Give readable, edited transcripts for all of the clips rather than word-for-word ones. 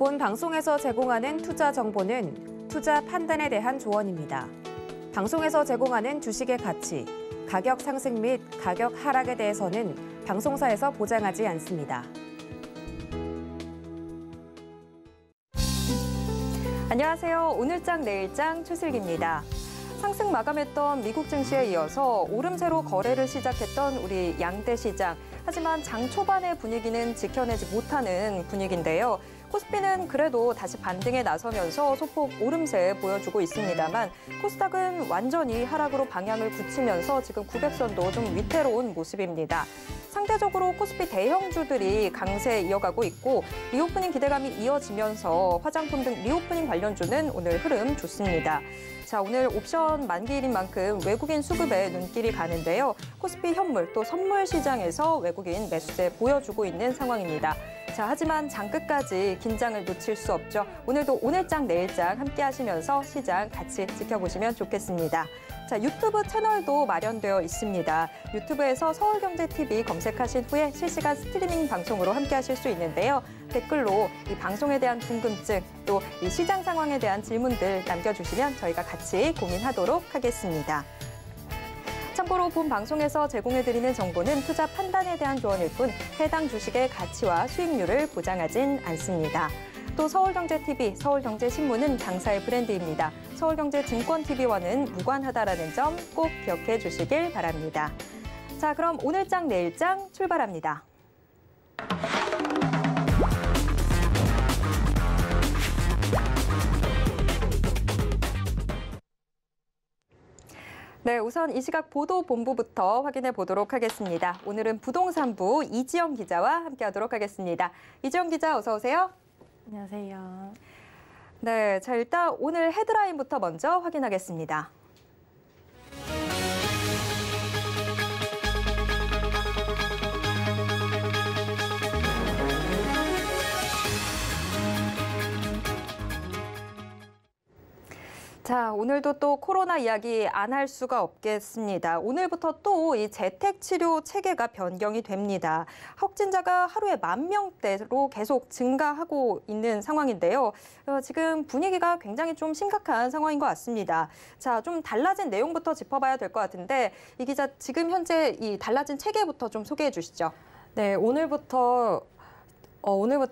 본 방송에서 제공하는 투자 정보는 투자 판단에 대한 조언입니다. 방송에서 제공하는 주식의 가치, 가격 상승 및 가격 하락에 대해서는 방송사에서 보장하지 않습니다. 안녕하세요. 오늘장 내일장 최슬기입니다. 상승 마감했던 미국 증시에 이어서 오름세로 거래를 시작했던 우리 양대 시장. 하지만 장 초반의 분위기는 지켜내지 못하는 분위기인데요. 코스피는 그래도 다시 반등에 나서면서 소폭 오름세 보여주고 있습니다만 코스닥은 완전히 하락으로 방향을 굳히면서 지금 900선도 좀 위태로운 모습입니다. 상대적으로 코스피 대형주들이 강세 이어가고 있고 리오프닝 기대감이 이어지면서 화장품 등 리오프닝 관련주는 오늘 흐름 좋습니다. 자, 오늘 옵션 만기일인 만큼 외국인 수급에 눈길이 가는데요. 코스피 현물 또 선물 시장에서 외국인 매수세 보여주고 있는 상황입니다. 자, 하지만 장 끝까지 긴장을 놓칠 수 없죠. 오늘도 오늘장 내일장 함께 하시면서 시장 같이 지켜보시면 좋겠습니다. 자, 유튜브 채널도 마련되어 있습니다. 유튜브에서 서울경제TV 검색하신 후에 실시간 스트리밍 방송으로 함께 하실 수 있는데요. 댓글로 이 방송에 대한 궁금증, 또 이 시장 상황에 대한 질문들 남겨주시면 저희가 같이 고민하도록 하겠습니다. 참고로 본 방송에서 제공해드리는 정보는 투자 판단에 대한 조언일 뿐 해당 주식의 가치와 수익률을 보장하진 않습니다. 또 서울경제TV, 서울경제신문은 당사의 브랜드입니다. 서울경제증권TV와는 무관하다라는 점 꼭 기억해 주시길 바랍니다. 자, 그럼 오늘장 내일장 출발합니다. 네, 우선 이 시각 보도본부부터 확인해 보도록 하겠습니다. 오늘은 부동산부 이지영 기자와 함께하도록 하겠습니다. 이지영 기자, 어서 오세요. 안녕하세요. 네, 자, 일단 오늘 헤드라인부터 먼저 확인하겠습니다. 자, 오늘도 또 코로나 이야기 안 할 수가 없겠습니다. 오늘부터 또 이 재택치료 체계가 변경이 됩니다. 확진자가 하루에 10,000명대로 계속 증가하고 있는 상황인데요. 지금 분위기가 굉장히 좀 심각한 상황인 것 같습니다. 자, 좀 달라진 내용부터 짚어봐야 될 것 같은데 이 기자 지금 현재 이 달라진 체계부터 좀 소개해 주시죠. 네, 오늘부터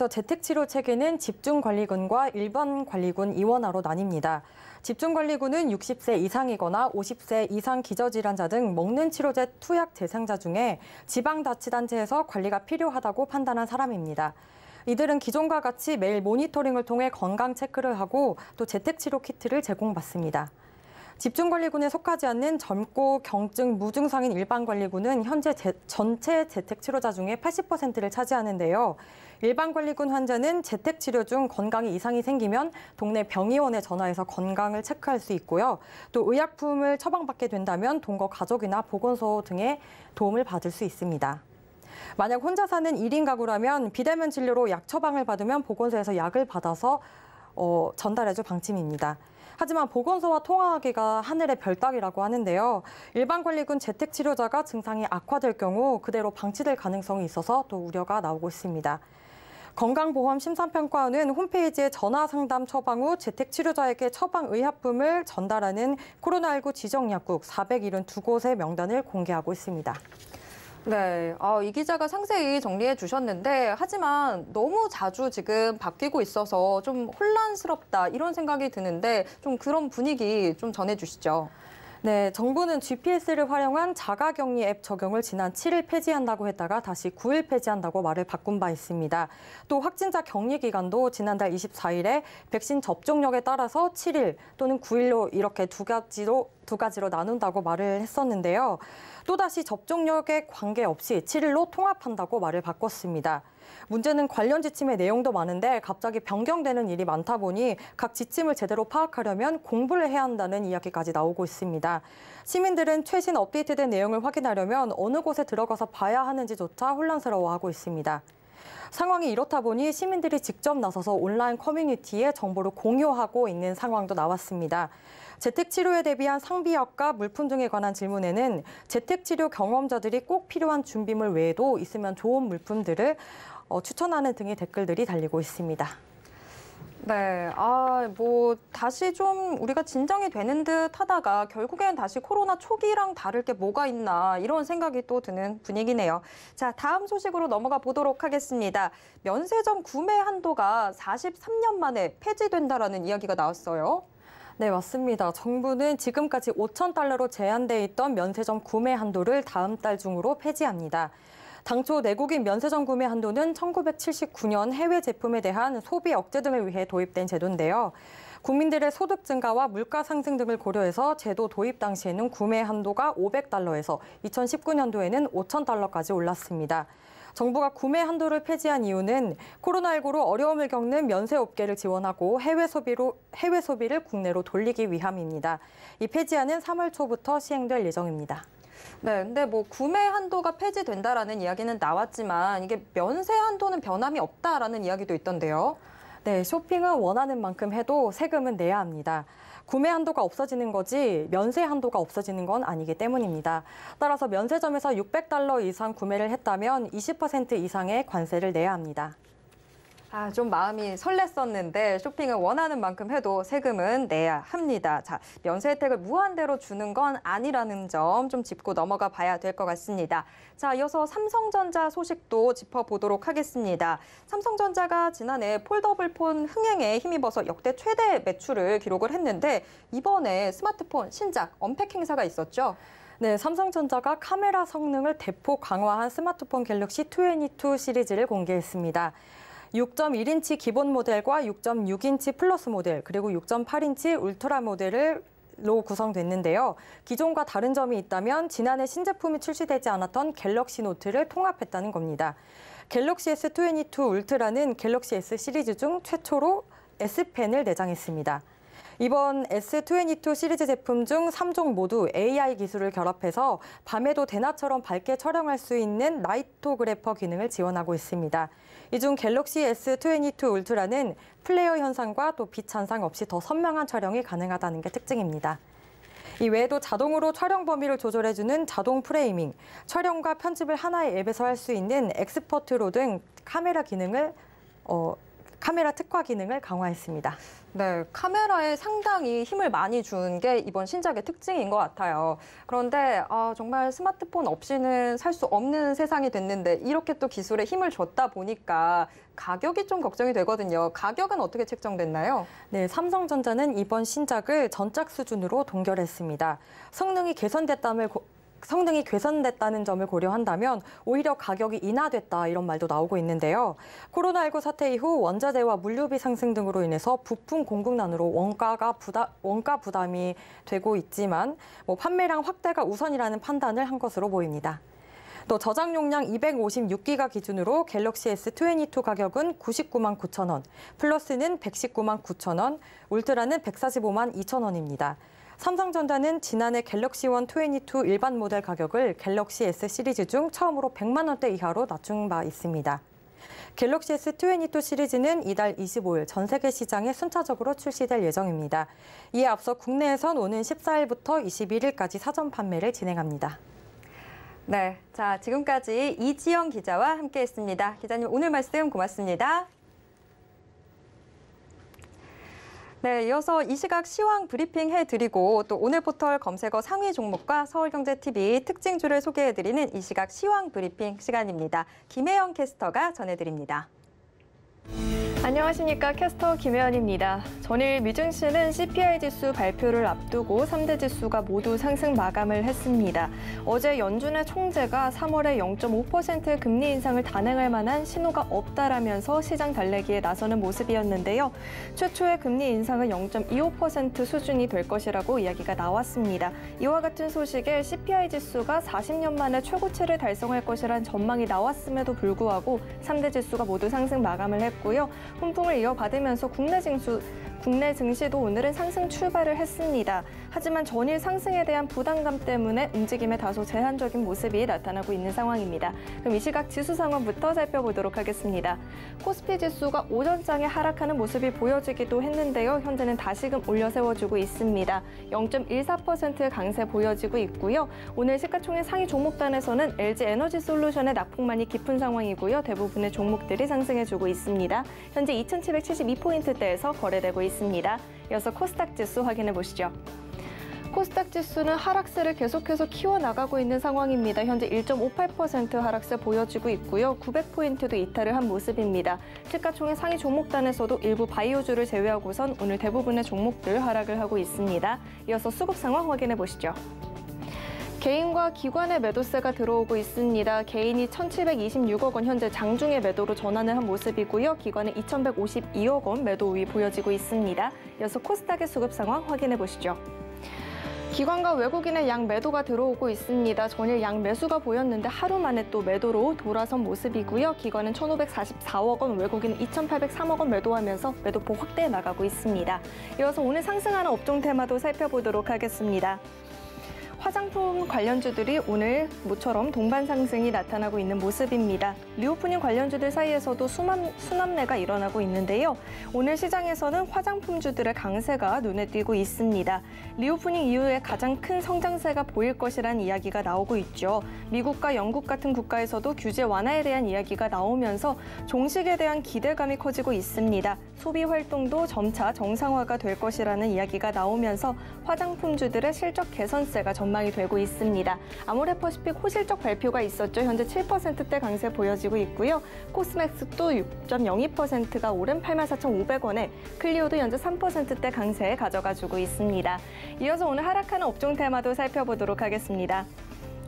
재택치료 체계는 집중관리군과 일반관리군 이원화로 나뉩니다. 집중관리군은 60세 이상이거나 50세 이상 기저질환자 등 먹는 치료제 투약 대상자 중에 지방자치단체에서 관리가 필요하다고 판단한 사람입니다. 이들은 기존과 같이 매일 모니터링을 통해 건강 체크를 하고 또 재택치료 키트를 제공받습니다. 집중관리군에 속하지 않는 젊고 경증 무증상인 일반관리군은 현재 전체 재택치료자 중에 80%를 차지하는데요. 일반관리군 환자는 재택치료 중 건강에 이상이 생기면 동네 병의원에 전화해서 건강을 체크할 수 있고요. 또 의약품을 처방받게 된다면 동거 가족이나 보건소 등의 도움을 받을 수 있습니다. 만약 혼자 사는 1인 가구라면 비대면 진료로 약 처방을 받으면 보건소에서 약을 받아서 전달해줄 방침입니다. 하지만 보건소와 통화하기가 하늘의 별 따기라고 하는데요. 일반관리군 재택치료자가 증상이 악화될 경우 그대로 방치될 가능성이 있어서 또 우려가 나오고 있습니다. 건강보험심사평가원은 홈페이지에 전화상담 처방 후 재택치료자에게 처방 의약품을 전달하는 코로나19 지정약국 472곳의 명단을 공개하고 있습니다. 네, 이 기자가 상세히 정리해 주셨는데 하지만 너무 자주 지금 바뀌고 있어서 좀 혼란스럽다 이런 생각이 드는데 좀 그런 분위기 좀 전해 주시죠. 네, 정부는 GPS를 활용한 자가격리 앱 적용을 지난 7일 폐지한다고 했다가 다시 9일 폐지한다고 말을 바꾼 바 있습니다. 또 확진자 격리 기간도 지난달 24일에 백신 접종력에 따라서 7일 또는 9일로 이렇게 두 가지로 나눈다고 말을 했었는데요. 또다시 접종력에 관계없이 7일로 통합한다고 말을 바꿨습니다. 문제는 관련 지침의 내용도 많은데 갑자기 변경되는 일이 많다 보니 각 지침을 제대로 파악하려면 공부를 해야 한다는 이야기까지 나오고 있습니다. 시민들은 최신 업데이트된 내용을 확인하려면 어느 곳에 들어가서 봐야 하는지조차 혼란스러워하고 있습니다. 상황이 이렇다 보니 시민들이 직접 나서서 온라인 커뮤니티에 정보를 공유하고 있는 상황도 나왔습니다. 재택치료에 대비한 상비약과 물품 등에 관한 질문에는 재택치료 경험자들이 꼭 필요한 준비물 외에도 있으면 좋은 물품들을 추천하는 등의 댓글들이 달리고 있습니다. 네, 다시 좀 우리가 진정이 되는 듯 하다가 결국엔 다시 코로나 초기랑 다를 게 뭐가 있나 이런 생각이 또 드는 분위기네요. 자, 다음 소식으로 넘어가 보도록 하겠습니다. 면세점 구매 한도가 43년 만에 폐지된다라는 이야기가 나왔어요. 네, 맞습니다. 정부는 지금까지 5,000달러로 제한돼 있던 면세점 구매 한도를 다음 달 중으로 폐지합니다. 당초 내국인 면세점 구매 한도는 1979년 해외 제품에 대한 소비 억제 등을 위해 도입된 제도인데요. 국민들의 소득 증가와 물가 상승 등을 고려해서 제도 도입 당시에는 구매 한도가 500달러에서 2019년도에는 5,000달러까지 올랐습니다. 정부가 구매 한도를 폐지한 이유는 코로나19로 어려움을 겪는 면세업계를 지원하고 해외 소비를 국내로 돌리기 위함입니다. 이 폐지안은 3월 초부터 시행될 예정입니다. 네, 근데 구매 한도가 폐지된다라는 이야기는 나왔지만 이게 면세 한도는 변함이 없다라는 이야기도 있던데요. 네, 쇼핑은 원하는 만큼 해도 세금은 내야 합니다. 구매 한도가 없어지는 거지 면세 한도가 없어지는 건 아니기 때문입니다. 따라서 면세점에서 600달러 이상 구매를 했다면 20% 이상의 관세를 내야 합니다. 좀 마음이 설렜었는데 쇼핑을 원하는 만큼 해도 세금은 내야 합니다. 자, 면세 혜택을 무한대로 주는 건 아니라는 점 좀 짚고 넘어가 봐야 될 것 같습니다. 자, 이어서 삼성전자 소식도 짚어보도록 하겠습니다. 삼성전자가 지난해 폴더블 폰 흥행에 힘입어서 역대 최대 매출을 기록을 했는데 이번에 스마트폰 신작 언팩 행사가 있었죠. 네, 삼성전자가 카메라 성능을 대폭 강화한 스마트폰 갤럭시 22 시리즈를 공개했습니다. 6.1인치 기본 모델과 6.6인치 플러스 모델, 그리고 6.8인치 울트라 모델로 구성됐는데요. 기존과 다른 점이 있다면 지난해 신제품이 출시되지 않았던 갤럭시 노트를 통합했다는 겁니다. 갤럭시 S22 울트라는 갤럭시 S 시리즈 중 최초로 S펜을 내장했습니다. 이번 S22 시리즈 제품 중 3종 모두 AI 기술을 결합해서 밤에도 대낮처럼 밝게 촬영할 수 있는 나이토그래퍼 기능을 지원하고 있습니다. 이 중 갤럭시 S22 울트라는 플레어 현상과 또 빛 잔상 없이 더 선명한 촬영이 가능하다는 게 특징입니다. 이 외에도 자동으로 촬영 범위를 조절해주는 자동 프레이밍, 촬영과 편집을 하나의 앱에서 할 수 있는 엑스퍼트로 등 카메라 특화 기능을 강화했습니다. 네, 카메라에 상당히 힘을 많이 준 게 이번 신작의 특징인 것 같아요. 그런데 정말 스마트폰 없이는 살 수 없는 세상이 됐는데 이렇게 또 기술에 힘을 줬다 보니까 가격이 좀 걱정이 되거든요. 가격은 어떻게 책정됐나요? 네, 삼성전자는 이번 신작을 전작 수준으로 동결했습니다. 성능이 개선됐다는 점을 고려한다면 오히려 가격이 인하됐다 이런 말도 나오고 있는데요. 코로나19 사태 이후 원자재와 물류비 상승 등으로 인해서 부품 공급난으로 원가 부담이 되고 있지만 판매량 확대가 우선이라는 판단을 한 것으로 보입니다. 또 저장 용량 256기가 기준으로 갤럭시 S22 가격은 99만 9천 원, 플러스는 119만 9천 원, 울트라는 145만 2천 원입니다. 삼성전자는 지난해 갤럭시 원 22 일반 모델 가격을 갤럭시 S 시리즈 중 처음으로 100만 원대 이하로 낮춘 바 있습니다. 갤럭시 S22 시리즈는 이달 25일 전 세계 시장에 순차적으로 출시될 예정입니다. 이에 앞서 국내에선 오는 14일부터 21일까지 사전 판매를 진행합니다. 네, 자 지금까지 이지영 기자와 함께했습니다. 기자님 오늘 말씀 고맙습니다. 네, 이어서 이 시각 시황 브리핑 해드리고 또 오늘 포털 검색어 상위 종목과 서울경제TV 특징주를 소개해드리는 이 시각 시황 브리핑 시간입니다. 김혜영 캐스터가 전해드립니다. 안녕하십니까. 캐스터 김혜연입니다. 전일 미증시는 CPI 지수 발표를 앞두고 3대 지수가 모두 상승 마감을 했습니다. 어제 연준의 총재가 3월에 0.5% 금리 인상을 단행할 만한 신호가 없다라면서 시장 달래기에 나서는 모습이었는데요. 최초의 금리 인상은 0.25% 수준이 될 것이라고 이야기가 나왔습니다. 이와 같은 소식에 CPI 지수가 40년 만에 최고치를 달성할 것이란 전망이 나왔음에도 불구하고 3대 지수가 모두 상승 마감을 했고요. 훈풍을 이어받으면서 국내 증시 국내 증시도 오늘은 상승 출발을 했습니다. 하지만 전일 상승에 대한 부담감 때문에 움직임에 다소 제한적인 모습이 나타나고 있는 상황입니다. 그럼 이 시각 지수 상황부터 살펴보도록 하겠습니다. 코스피 지수가 오전장에 하락하는 모습이 보여지기도 했는데요. 현재는 다시금 올려 세워주고 있습니다. 0.14%의 강세 보여지고 있고요. 오늘 시가총액 상위 종목단에서는 LG 에너지 솔루션의 낙폭만이 깊은 상황이고요. 대부분의 종목들이 상승해주고 있습니다. 현재 2,772포인트대에서 거래되고 있습니다. 이어서 코스닥 지수 확인해 보시죠. 코스닥 지수는 하락세를 계속해서 키워나가고 있는 상황입니다. 현재 1.58% 하락세 보여지고 있고요. 900포인트도 이탈을 한 모습입니다. 시가총액 상위 종목단에서도 일부 바이오주를 제외하고선 오늘 대부분의 종목들 하락을 하고 있습니다. 이어서 수급 상황 확인해 보시죠. 개인과 기관의 매도세가 들어오고 있습니다. 개인이 1,726억 원 현재 장중에 매도로 전환을 한 모습이고요. 기관은 2,152억 원 매도 우위 보여지고 있습니다. 이어서 코스닥의 수급 상황 확인해 보시죠. 기관과 외국인의 양 매도가 들어오고 있습니다. 전일 양 매수가 보였는데 하루 만에 또 매도로 돌아선 모습이고요. 기관은 1,544억 원, 외국인은 2,803억 원 매도하면서 매도폭 확대해 나가고 있습니다. 이어서 오늘 상승하는 업종 테마도 살펴보도록 하겠습니다. 화장품 관련주들이 오늘 모처럼 동반 상승이 나타나고 있는 모습입니다. 리오프닝 관련주들 사이에서도 순환매가 일어나고 있는데요. 오늘 시장에서는 화장품주들의 강세가 눈에 띄고 있습니다. 리오프닝 이후에 가장 큰 성장세가 보일 것이라는 이야기가 나오고 있죠. 미국과 영국 같은 국가에서도 규제 완화에 대한 이야기가 나오면서 종식에 대한 기대감이 커지고 있습니다. 소비 활동도 점차 정상화가 될 것이라는 이야기가 나오면서 화장품주들의 실적 개선세가 전망이 되고 있습니다. 아모레퍼시픽 호실적 발표가 있었죠. 현재 7%대 강세 보여지고 있고요. 코스맥스도 6.02%가 오른 84,500원에 클리오도 현재 3%대 강세 가져가주고 있습니다. 이어서 오늘 하락하는 업종 테마도 살펴보도록 하겠습니다.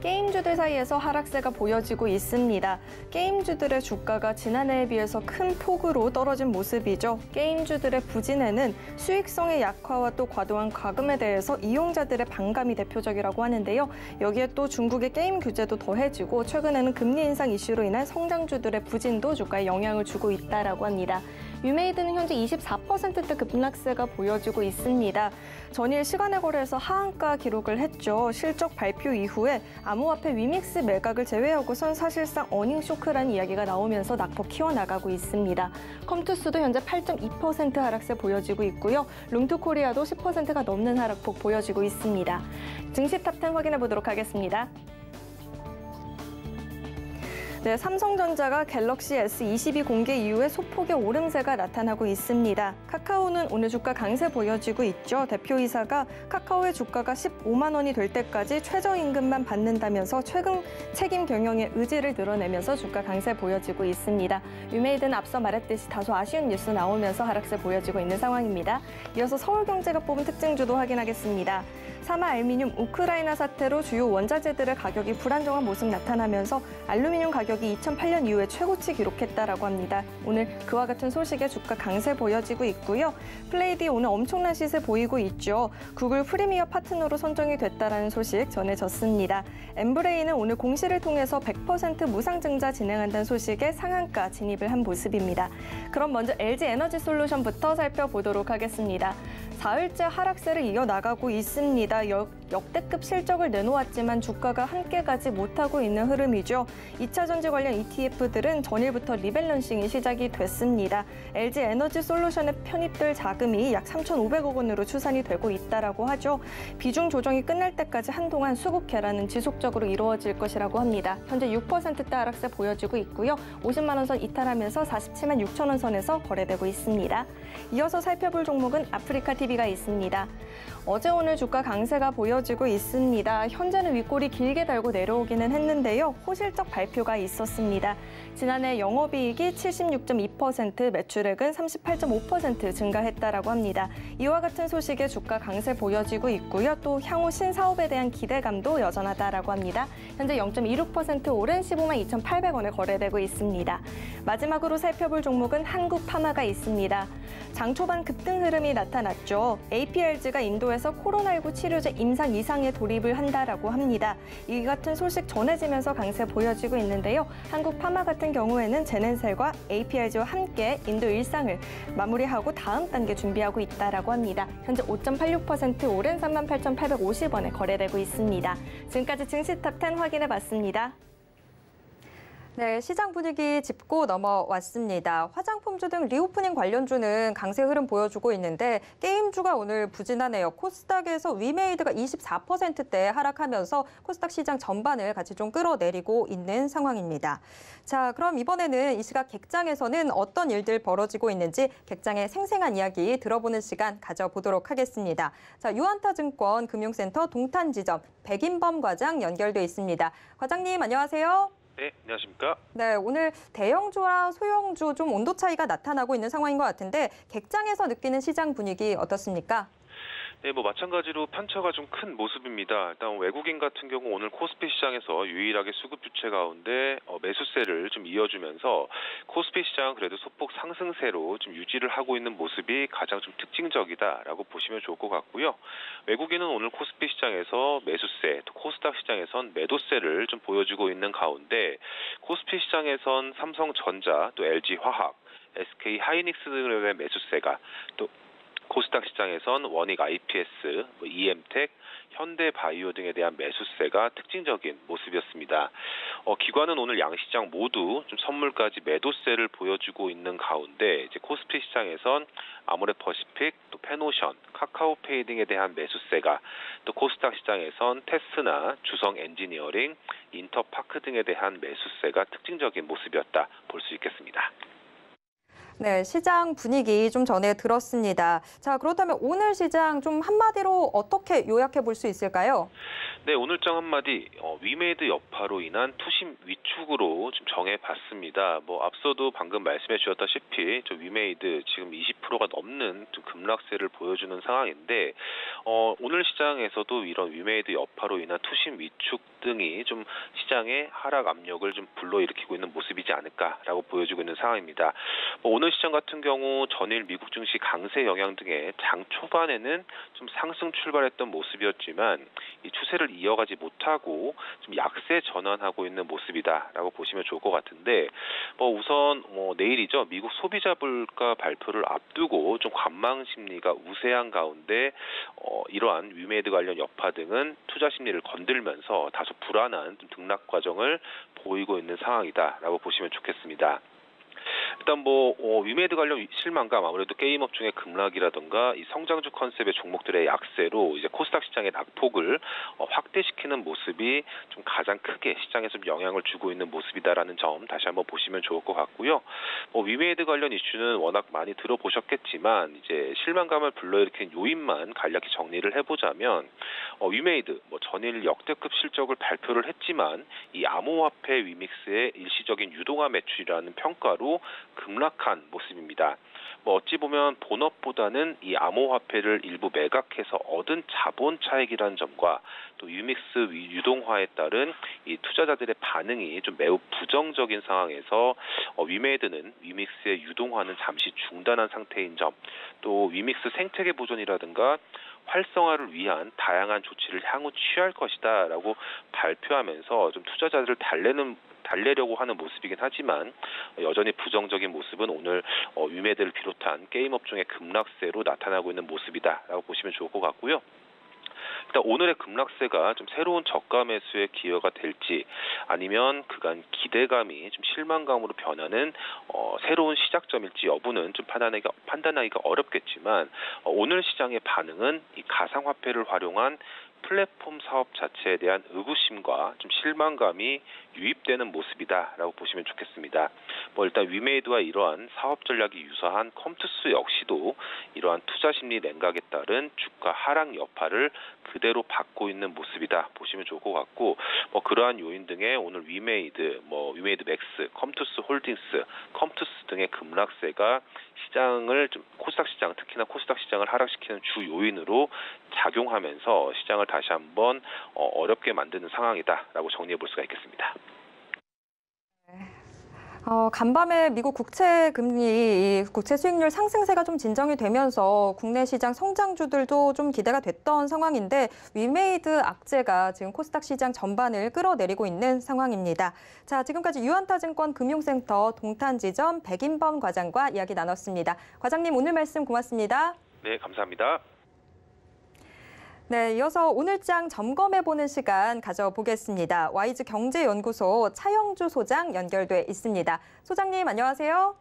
게임주들 사이에서 하락세가 보여지고 있습니다. 게임주들의 주가가 지난해에 비해서 큰 폭으로 떨어진 모습이죠. 게임주들의 부진에는 수익성의 약화와 또 과도한 과금에 대해서 이용자들의 반감이 대표적이라고 하는데요. 여기에 또 중국의 게임 규제도 더해지고 최근에는 금리 인상 이슈로 인한 성장주들의 부진도 주가에 영향을 주고 있다라고 합니다. 유메이드는 현재 24%대 급락세가 보여지고 있습니다. 전일 시간의 거래에서 하한가 기록을 했죠. 실적 발표 이후에 암호화폐 위믹스 매각을 제외하고선 사실상 어닝 쇼크라는 이야기가 나오면서 낙폭 키워나가고 있습니다. 컴투스도 현재 8.2% 하락세 보여지고 있고요. 룽투코리아도 10%가 넘는 하락폭 보여지고 있습니다. 증시 탑10 확인해 보도록 하겠습니다. 네, 삼성전자가 갤럭시 S22 공개 이후에 소폭의 오름세가 나타나고 있습니다. 카카오는 오늘 주가 강세 보여지고 있죠. 대표이사가 카카오의 주가가 15만 원이 될 때까지 최저임금만 받는다면서 최근 책임 경영의 의지를 드러내면서 주가 강세 보여지고 있습니다. 유메이드는 앞서 말했듯이 다소 아쉬운 뉴스 나오면서 하락세 보여지고 있는 상황입니다. 이어서 서울경제가 뽑은 특징주도 확인하겠습니다. 사마 알루미늄 우크라이나 사태로 주요 원자재들의 가격이 불안정한 모습 나타나면서 알루미늄 가격이 2008년 이후에 최고치 기록했다라고 합니다. 오늘 그와 같은 소식에 주가 강세 보여지고 있고요. 플레이디 오늘 엄청난 시세 보이고 있죠. 구글 프리미어 파트너로 선정이 됐다라는 소식 전해졌습니다. 엠브레이는 오늘 공시를 통해서 100% 무상증자 진행한다는 소식에 상한가 진입을 한 모습입니다. 그럼 먼저 LG 에너지 솔루션부터 살펴보도록 하겠습니다. 사흘째 하락세를 이어나가고 있습니다. 역대급 실적을 내놓았지만 주가가 함께 가지 못하고 있는 흐름이죠. 2차 전지 관련 ETF들은 전일부터 리밸런싱이 시작이 됐습니다. LG 에너지 솔루션에 편입될 자금이 약 3,500억 원으로 추산이 되고 있다라고 하죠. 비중 조정이 끝날 때까지 한동안 수급 계란은 지속적으로 이루어질 것이라고 합니다. 현재 6%대 하락세 보여지고 있고요. 50만 원 선 이탈하면서 47만 6천 원 선에서 거래되고 있습니다. 이어서 살펴볼 종목은 아프리카 TV가 있습니다. 어제 오늘 주가 강세가 보여지고 있습니다. 현재는 윗골이 길게 달고 내려오기는 했는데요. 호실적 발표가 있었습니다. 지난해 영업이익이 76.2%, 매출액은 38.5% 증가했다라고 합니다. 이와 같은 소식에 주가 강세 보여지고 있고요. 또 향후 신사업에 대한 기대감도 여전하다라고 합니다. 현재 0.26% 오른 15만 2,800원에 거래되고 있습니다. 마지막으로 살펴볼 종목은 한국파마가 있습니다. 장 초반 급등 흐름이 나타났죠. 있죠. APRG가 인도에서 코로나19 치료제 임상 2상에 돌입을 한다라고 합니다. 이 같은 소식 전해지면서 강세 보여지고 있는데요. 한국 파마 같은 경우에는 제넨셀과 APRG와 함께 인도 1상을 마무리하고 다음 단계 준비하고 있다라고 합니다. 현재 5.86% 오른 38,850원에 거래되고 있습니다. 지금까지 증시 탑10 확인해봤습니다. 네, 시장 분위기 짚고 넘어왔습니다. 화장품주 등 리오프닝 관련주는 강세 흐름 보여주고 있는데 게임주가 오늘 부진하네요. 코스닥에서 위메이드가 24%대 하락하면서 코스닥 시장 전반을 같이 좀 끌어내리고 있는 상황입니다. 자, 그럼 이번에는 이 시각 객장에서는 어떤 일들 벌어지고 있는지 객장의 생생한 이야기 들어보는 시간 가져보도록 하겠습니다. 자, 유한타증권 금융센터 동탄지점 백인범 과장 연결돼 있습니다. 과장님, 안녕하세요. 네, 안녕하십니까? 네, 오늘 대형주와 소형주 좀 온도 차이가 나타나고 있는 상황인 것 같은데 객장에서 느끼는 시장 분위기 어떻습니까? 네, 마찬가지로 편차가 좀 큰 모습입니다. 일단 외국인 같은 경우 오늘 코스피 시장에서 유일하게 수급 주체 가운데 매수세를 좀 이어주면서 코스피 시장은 그래도 소폭 상승세로 좀 유지를 하고 있는 모습이 가장 좀 특징적이다라고 보시면 좋을 것 같고요. 외국인은 오늘 코스피 시장에서 매수세, 또 코스닥 시장에선 매도세를 좀 보여주고 있는 가운데 코스피 시장에선 삼성전자, 또 LG화학, SK 하이닉스 등의 매수세가 또 코스닥 시장에선 원익 IPS, EM텍, 현대바이오 등에 대한 매수세가 특징적인 모습이었습니다. 기관은 오늘 양시장 모두 좀 선물까지 매도세를 보여주고 있는 가운데 이제 코스피 시장에선 아모레퍼시픽, 또 페노션, 카카오페이 등에 대한 매수세가 또 코스닥 시장에선 테스나, 주성엔지니어링, 인터파크 등에 대한 매수세가 특징적인 모습이었다 볼 수 있겠습니다. 네, 시장 분위기 좀 전에 들었습니다. 자, 그렇다면 오늘 시장 좀 한마디로 어떻게 요약해 볼 수 있을까요? 네, 오늘장 한마디 위메이드 여파로 인한 투심 위축으로 좀 정해봤습니다. 앞서도 방금 말씀해 주셨다시피 저 위메이드 지금 20%가 넘는 좀 급락세를 보여주는 상황인데 오늘 시장에서도 이런 위메이드 여파로 인한 투심 위축 등이 좀 시장의 하락 압력을 좀 불러일으키고 있는 모습이지 않을까라고 보여주고 있는 상황입니다. 오늘 시장 같은 경우 전일 미국 증시 강세 영향 등의 장 초반에는 좀 상승 출발했던 모습이었지만 이 추세를 이어가지 못하고 좀 약세 전환하고 있는 모습이다라고 보시면 좋을 것 같은데 우선 내일이죠. 미국 소비자 물가 발표를 앞두고 좀 관망 심리가 우세한 가운데 이러한 위메이드 관련 여파 등은 투자 심리를 건들면서 다소 불안한 좀 등락 과정을 보이고 있는 상황이다라고 보시면 좋겠습니다. 일단 위메이드 관련 실망감 아무래도 게임업 중의 급락이라던가 이 성장주 컨셉의 종목들의 약세로 이제 코스닥 시장의 낙폭을 확대시키는 모습이 좀 가장 크게 시장에 좀 영향을 주고 있는 모습이다라는 점 다시 한번 보시면 좋을 것 같고요. 위메이드 관련 이슈는 워낙 많이 들어보셨겠지만 이제 실망감을 불러일으킨 요인만 간략히 정리를 해보자면 위메이드 전일 역대급 실적을 발표를 했지만 이 암호화폐 위믹스의 일시적인 유동화 매출이라는 평가로 급락한 모습입니다. 어찌 보면 본업보다는 이 암호화폐를 일부 매각해서 얻은 자본 차익이라는 점과 또 위믹스 유동화에 따른 이 투자자들의 반응이 좀 매우 부정적인 상황에서 위메이드는 위믹스의 유동화는 잠시 중단한 상태인 점, 또 위믹스 생태계 보존이라든가 활성화를 위한 다양한 조치를 향후 취할 것이다라고 발표하면서 좀 투자자들을 달래려고 하는 모습이긴 하지만 여전히 부정적인 모습은 오늘 위메이드를 비롯한 게임 업종의 급락세로 나타나고 있는 모습이다라고 보시면 좋을 것 같고요. 일단 오늘의 급락세가 좀 새로운 저가 매수의 기회가 될지 아니면 그간 기대감이 좀 실망감으로 변하는 새로운 시작점일지 여부는 좀 판단하기가 어렵겠지만 오늘 시장의 반응은 이 가상화폐를 활용한 플랫폼 사업 자체에 대한 의구심과 좀 실망감이 유입되는 모습이다라고 보시면 좋겠습니다. 일단 위메이드와 이러한 사업 전략이 유사한 컴투스 역시도 이러한 투자 심리 냉각에 따른 주가 하락 여파를 그대로 받고 있는 모습이다 보시면 좋을 것 같고 그러한 요인 등의 오늘 위메이드, 위메이드 맥스, 컴투스 홀딩스, 컴투스 등의 급락세가 시장을 좀 코스닥 시장 특히나 코스닥 시장을 하락시키는 주 요인으로 작용하면서 시장을 다시 한번 어렵게 만드는 상황이다라고 정리해 볼 수가 있겠습니다. 간밤에 미국 국채 금리, 이 국채 수익률 상승세가 좀 진정이 되면서 국내 시장 성장주들도 좀 기대가 됐던 상황인데 위메이드 악재가 지금 코스닥 시장 전반을 끌어내리고 있는 상황입니다. 자, 지금까지 유한타증권 금융센터 동탄지점 백인범 과장과 이야기 나눴습니다. 과장님, 오늘 말씀 고맙습니다. 네, 감사합니다. 네, 이어서 오늘장 점검해보는 시간 가져보겠습니다. 와이즈 경제연구소 차영주 소장 연결돼 있습니다. 소장님, 안녕하세요.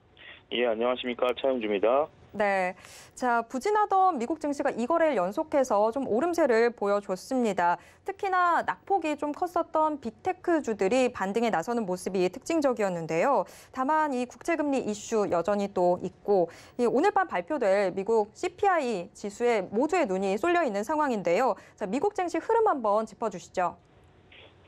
예, 안녕하십니까. 차영주입니다. 네, 자, 부진하던 미국 증시가 2거래일 연속해서 좀 오름세를 보여줬습니다. 특히나 낙폭이 좀 컸었던 빅테크주들이 반등에 나서는 모습이 특징적이었는데요. 다만 이 국채금리 이슈 여전히 또 있고 오늘 밤 발표될 미국 CPI 지수에 모두의 눈이 쏠려 있는 상황인데요. 자, 미국 증시 흐름 한번 짚어주시죠.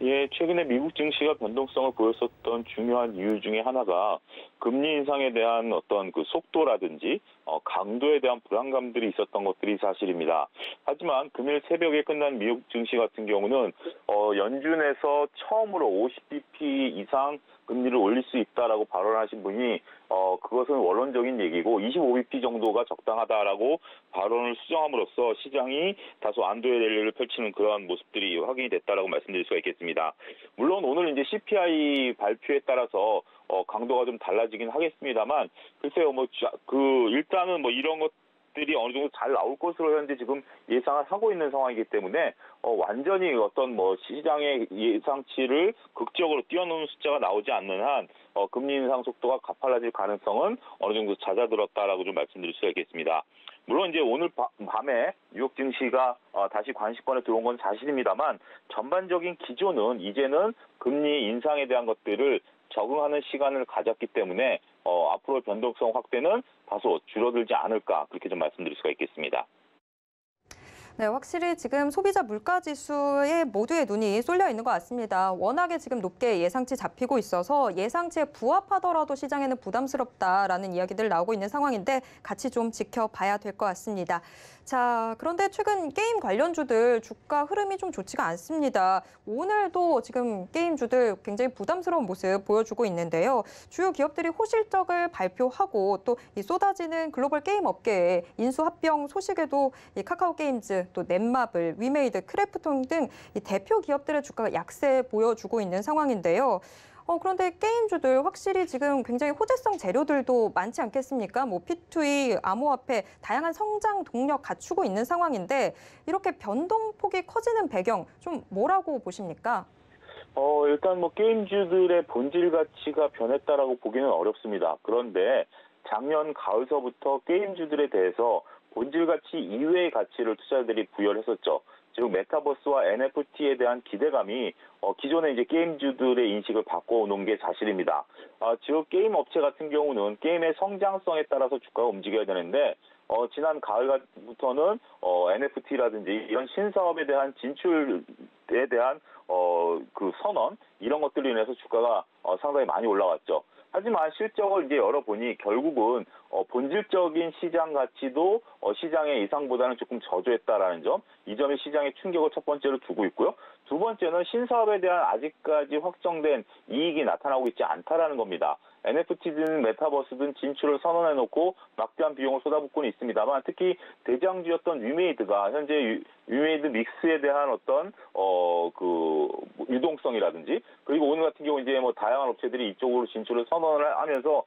예, 최근에 미국 증시가 변동성을 보였었던 중요한 이유 중에 하나가 금리 인상에 대한 어떤 그 속도라든지 강도에 대한 불안감들이 있었던 것들이 사실입니다. 하지만 금일 새벽에 끝난 미국 증시 같은 경우는 연준에서 처음으로 50bp 이상 금리를 올릴 수 있다라고 발언하신 분이 그것은 원론적인 얘기고 25bp 정도가 적당하다라고 발언을 수정함으로써 시장이 다소 안도의 랠리를 펼치는 그러한 모습들이 확인이 됐다라고 말씀드릴 수가 있겠습니다. 물론 오늘 이제 CPI 발표에 따라서 강도가 좀 달라지긴 하겠습니다만 글쎄요 일단은 이런 것들이 어느 정도 잘 나올 것으로 현재 지금 예상을 하고 있는 상황이기 때문에 완전히 어떤 시장의 예상치를 극적으로 뛰어넘는 숫자가 나오지 않는 한 금리 인상 속도가 가팔라질 가능성은 어느 정도 잦아들었다라고 좀 말씀드릴 수가 있겠습니다. 물론 이제 오늘 밤에 뉴욕 증시가 다시 관시권에 들어온 건 사실입니다만 전반적인 기조는 이제는 금리 인상에 대한 것들을 적응하는 시간을 가졌기 때문에 앞으로 변동성 확대는 다소 줄어들지 않을까 그렇게 좀 말씀드릴 수가 있겠습니다. 네, 확실히 지금 소비자 물가 지수에 모두의 눈이 쏠려 있는 것 같습니다. 워낙에 지금 높게 예상치 잡히고 있어서 예상치에 부합하더라도 시장에는 부담스럽다라는 이야기들 나오고 있는 상황인데 같이 좀 지켜봐야 될 것 같습니다. 자, 그런데 최근 게임 관련주들 주가 흐름이 좀 좋지가 않습니다. 오늘도 지금 게임주들 굉장히 부담스러운 모습 보여주고 있는데요. 주요 기업들이 호실적을 발표하고 또 이 쏟아지는 글로벌 게임 업계의 인수합병 소식에도 이 카카오 게임즈, 또 넷마블, 위메이드, 크래프톤 등 이 대표 기업들의 주가가 약세 보여주고 있는 상황인데요. 그런데 게임주들 확실히 지금 굉장히 호재성 재료들도 많지 않겠습니까? P2E, 암호화폐, 다양한 성장 동력 갖추고 있는 상황인데 이렇게 변동폭이 커지는 배경 좀 뭐라고 보십니까? 일단 게임주들의 본질 가치가 변했다라고 보기는 어렵습니다. 그런데 작년 가을서부터 게임주들에 대해서 본질 가치 이외의 가치를 투자자들이 부여를 했었죠. 즉 메타버스와 NFT에 대한 기대감이 기존의 이제 게임주들의 인식을 바꿔오는 게 사실입니다. 즉 게임 업체 같은 경우는 게임의 성장성에 따라서 주가가 움직여야 되는데 지난 가을부터는 NFT라든지 이런 신사업에 대한 진출에 대한 그 선언 이런 것들로 인해서 주가가 상당히 많이 올라왔죠. 하지만 실적을 이제 열어보니 결국은 본질적인 시장 가치도 시장의 예상보다는 조금 저조했다라는 점, 이 점이 시장의 충격을 첫 번째로 두고 있고요. 두 번째는 신사업에 대한 아직까지 확정된 이익이 나타나고 있지 않다라는 겁니다. NFT든 메타버스든 진출을 선언해놓고 막대한 비용을 쏟아붓고는 있습니다만 특히 대장주였던 위메이드가 현재 위메이드 믹스에 대한 어떤 그 유동성이라든지 그리고 오늘 같은 경우 이제 다양한 업체들이 이쪽으로 진출을 선언을 하면서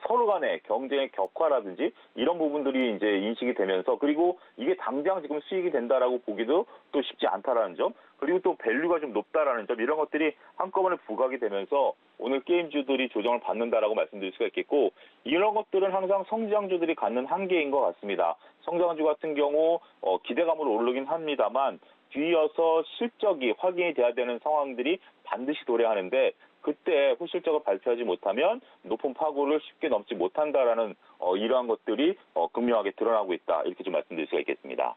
서로 간의 경쟁의 격화라든지 이런 부분들이 이제 인식이 되면서 그리고 이게 당장 지금 수익이 된다라고 보기도 또 쉽지 않다라는 점 그리고 또 밸류가 좀 높다라는 점 이런 것들이 한꺼번에 부각이 되면서 오늘 게임주들이 조정을 받는다라고 말씀드릴 수가 있겠고 이런 것들은 항상 성장주들이 갖는 한계인 것 같습니다. 성장주 같은 경우 기대감으로 오르긴 합니다만 뒤이어서 실적이 확인이 돼야 되는 상황들이 반드시 도래하는데 그때 호실적을 발표하지 못하면 높은 파고를 쉽게 넘지 못한다라는 이러한 것들이 극명하게 드러나고 있다 이렇게 좀 말씀드릴 수가 있겠습니다.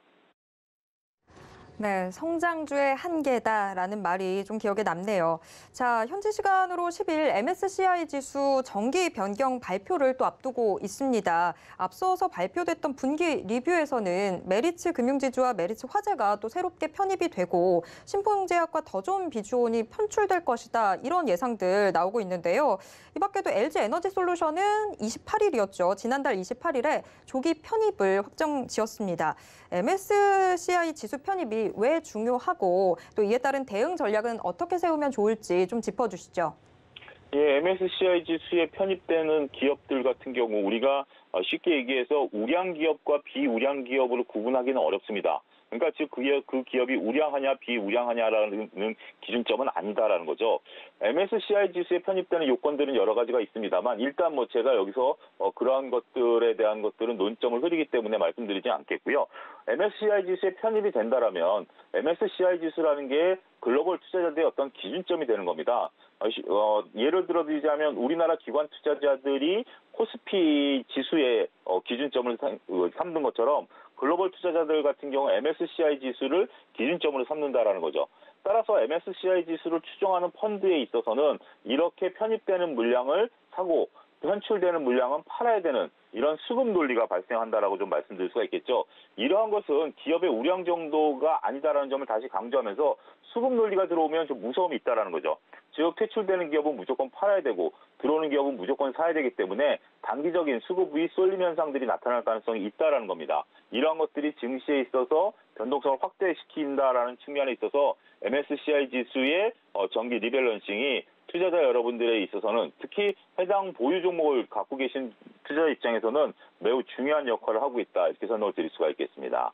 네, 성장주의 한계다라는 말이 좀 기억에 남네요. 자, 현지 시간으로 10일 MSCI 지수 정기 변경 발표를 또 앞두고 있습니다. 앞서서 발표됐던 분기 리뷰에서는 메리츠 금융지주와 메리츠 화재가 또 새롭게 편입이 되고 신풍제약과 더 좋은 비주온이 편출될 것이다. 이런 예상들 나오고 있는데요. 이 밖에도 LG에너지솔루션은 28일이었죠. 지난달 28일에 조기 편입을 확정 지었습니다. MSCI 지수 편입이 왜 중요하고 또 이에 따른 대응 전략은 어떻게 세우면 좋을지 좀 짚어주시죠. 예, MSCI 지수에 편입되는 기업들 같은 경우 우리가 쉽게 얘기해서 우량 기업과 비우량 기업으로 구분하기는 어렵습니다. 그러니까 즉 그 기업이 우량하냐 비우량하냐라는 기준점은 아니다라는 거죠. MSCI 지수에 편입되는 요건들은 여러 가지가 있습니다만 일단 뭐 제가 여기서 그러한 것들에 대한 것들은 논점을 흐리기 때문에 말씀드리지 않겠고요. MSCI 지수에 편입이 된다라면 MSCI 지수라는 게 글로벌 투자자들의 어떤 기준점이 되는 겁니다. 예를 들어드리자면 우리나라 기관 투자자들이 코스피 지수의 기준점을 삼는 것처럼 글로벌 투자자들 같은 경우 MSCI 지수를 기준점으로 삼는다라는 거죠. 따라서 MSCI 지수를 추정하는 펀드에 있어서는 이렇게 편입되는 물량을 사고 편출되는 물량은 팔아야 되는 이런 수급 논리가 발생한다라고 좀 말씀드릴 수가 있겠죠. 이러한 것은 기업의 우량 정도가 아니다라는 점을 다시 강조하면서 수급 논리가 들어오면 좀 무서움이 있다라는 거죠. 즉 퇴출되는 기업은 무조건 팔아야 되고 들어오는 기업은 무조건 사야 되기 때문에 단기적인 수급이 쏠림 현상들이 나타날 가능성이 있다라는 겁니다. 이러한 것들이 증시에 있어서 변동성을 확대시킨다라는 측면에 있어서 MSCI 지수의 정기 리밸런싱이 투자자 여러분들에 있어서는 특히 해당 보유 종목을 갖고 계신 투자자 입장에서는 매우 중요한 역할을 하고 있다. 이렇게 설명을 드릴 수가 있겠습니다.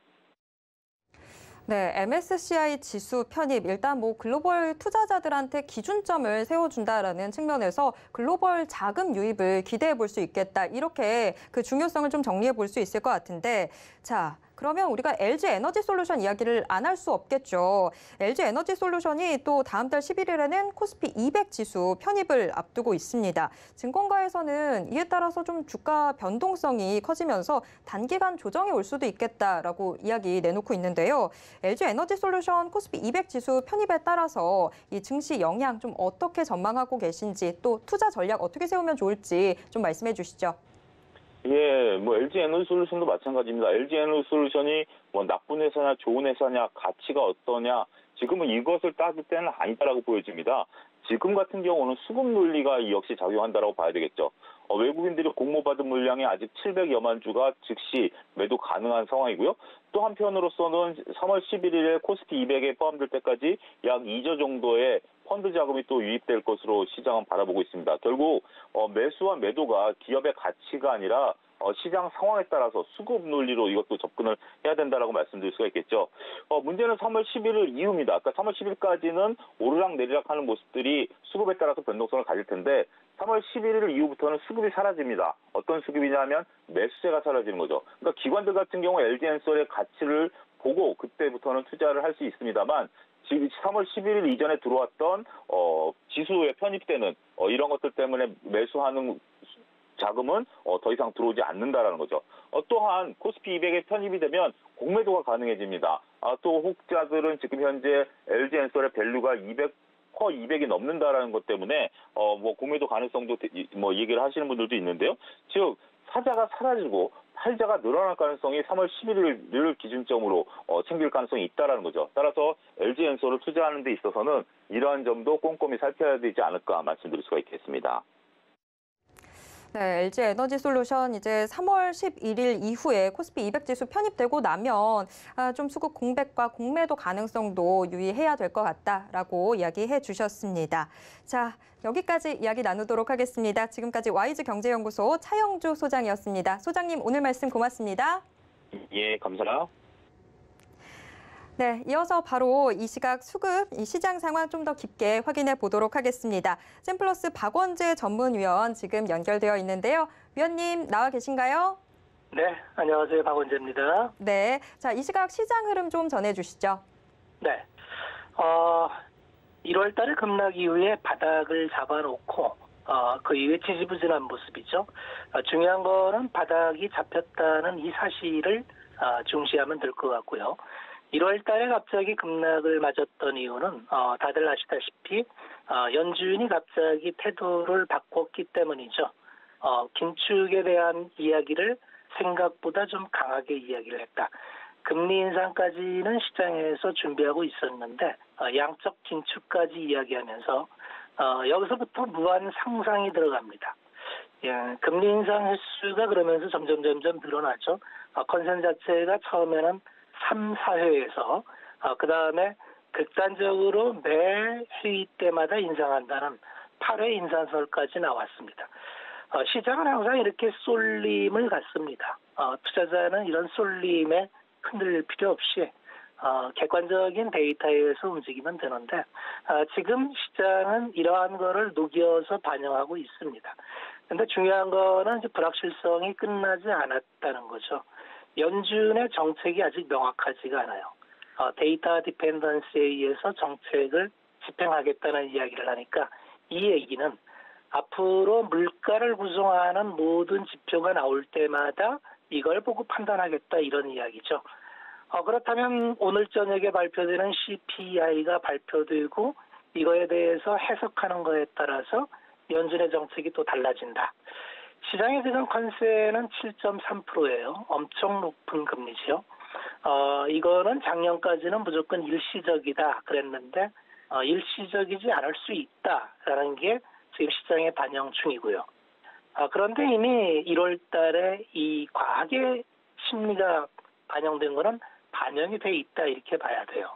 네, MSCI 지수 편입 일단 뭐 글로벌 투자자들한테 기준점을 세워준다라는 측면에서 글로벌 자금 유입을 기대해 볼 수 있겠다. 이렇게 그 중요성을 좀 정리해 볼 수 있을 것 같은데 자. 그러면 우리가 LG에너지솔루션 이야기를 안 할 수 없겠죠. LG에너지솔루션이 또 다음 달 11일에는 코스피 200 지수 편입을 앞두고 있습니다. 증권가에서는 이에 따라서 좀 주가 변동성이 커지면서 단기간 조정이 올 수도 있겠다라고 이야기 내놓고 있는데요. LG에너지솔루션 코스피 200 지수 편입에 따라서 이 증시 영향 좀 어떻게 전망하고 계신지 또 투자 전략 어떻게 세우면 좋을지 좀 말씀해 주시죠. 예, 뭐 LG에너지솔루션도 마찬가지입니다. LG에너지솔루션이 뭐 나쁜 회사냐 좋은 회사냐 가치가 어떠냐 지금은 이것을 따질 때는 아니다라고 보여집니다. 지금 같은 경우는 수급 논리가 역시 작용한다라고 봐야 되겠죠. 외국인들이 공모받은 물량이 아직 700여만 주가 즉시 매도 가능한 상황이고요. 또 한편으로서는 3월 11일에 코스피 200에 포함될 때까지 약 2조 정도의 펀드 자금이 또 유입될 것으로 시장은 바라보고 있습니다. 결국 매수와 매도가 기업의 가치가 아니라 시장 상황에 따라서 수급 논리로 이것도 접근을 해야 된다라고 말씀드릴 수가 있겠죠. 문제는 3월 11일 이후입니다. 그러니까 3월 10일까지는 오르락 내리락 하는 모습들이 수급에 따라서 변동성을 가질 텐데 3월 11일 이후부터는 수급이 사라집니다. 어떤 수급이냐면 매수세가 사라지는 거죠. 그러니까 기관들 같은 경우 LG엔솔의 가치를 보고 그때부터는 투자를 할 수 있습니다만 지금 3월 11일 이전에 들어왔던 지수에 편입되는 이런 것들 때문에 매수하는 자금은 더 이상 들어오지 않는다라는 거죠. 또한 코스피 200에 편입이 되면 공매도가 가능해집니다. 또 혹자들은 지금 현재 LG엔솔의 밸류가 200이 넘는다라는 것 때문에 뭐 공매도 가능성도 뭐 얘기를 하시는 분들도 있는데요. 즉 사자가 사라지고 팔자가 늘어날 가능성이 3월 11일을 기준점으로 챙길 가능성이 있다라는 거죠. 따라서 LG엔솔을 투자하는 데 있어서는 이러한 점도 꼼꼼히 살펴야 되지 않을까 말씀드릴 수가 있겠습니다. 네, LG에너지솔루션 이제 3월 11일 이후에 코스피 200 지수 편입되고 나면 좀 수급 공백과 공매도 가능성도 유의해야 될 것 같다라고 이야기해 주셨습니다. 자, 여기까지 이야기 나누도록 하겠습니다. 지금까지 와이즈 경제연구소 차영주 소장이었습니다. 소장님 오늘 말씀 고맙습니다. 예, 감사합니다. 네, 이어서 바로 이 시각 수급, 이 시장 상황 좀 더 깊게 확인해 보도록 하겠습니다. 샘플러스 박원재 전문위원 지금 연결되어 있는데요. 위원님 나와 계신가요? 네, 안녕하세요. 박원재입니다. 네, 자, 이 시각 시장 흐름 좀 전해주시죠. 네, 1월 달에 급락 이후에 바닥을 잡아놓고 그 이후에 지지부진한 모습이죠. 중요한 거는 바닥이 잡혔다는 이 사실을 중시하면 될 것 같고요. 1월 달에 갑자기 급락을 맞았던 이유는 다들 아시다시피 연준이 갑자기 태도를 바꿨기 때문이죠. 긴축에 대한 이야기를 생각보다 좀 강하게 이야기를 했다. 금리 인상까지는 시장에서 준비하고 있었는데 양적 긴축까지 이야기하면서 여기서부터 무한 상상이 들어갑니다. 예, 금리 인상 횟수가 그러면서 점점 늘어나죠. 컨센 자체가 처음에는 3, 4회에서 그 다음에 극단적으로 매 회의 때마다 인상한다는 8회 인상설까지 나왔습니다. 시장은 항상 이렇게 쏠림을 갖습니다. 투자자는 이런 쏠림에 흔들릴 필요 없이 객관적인 데이터에 의해서 움직이면 되는데 지금 시장은 이러한 거를 녹여서 반영하고 있습니다. 그런데 중요한 거는 이제 불확실성이 끝나지 않았다는 거죠. 연준의 정책이 아직 명확하지가 않아요. 데이터 디펜던스에 의해서 정책을 집행하겠다는 이야기를 하니까 이 얘기는 앞으로 물가를 구성하는 모든 지표가 나올 때마다 이걸 보고 판단하겠다 이런 이야기죠. 그렇다면 오늘 저녁에 발표되는 CPI가 발표되고 이거에 대해서 해석하는 거에 따라서 연준의 정책이 또 달라진다. 시장의 지금 컨센은 7.3%예요. 엄청 높은 금리죠. 이거는 작년까지는 무조건 일시적이다 그랬는데 일시적이지 않을 수 있다라는 게 지금 시장에 반영 중이고요. 그런데 이미 1월 달에 이 과학의 심리가 반영된 거는 반영이 돼 있다 이렇게 봐야 돼요.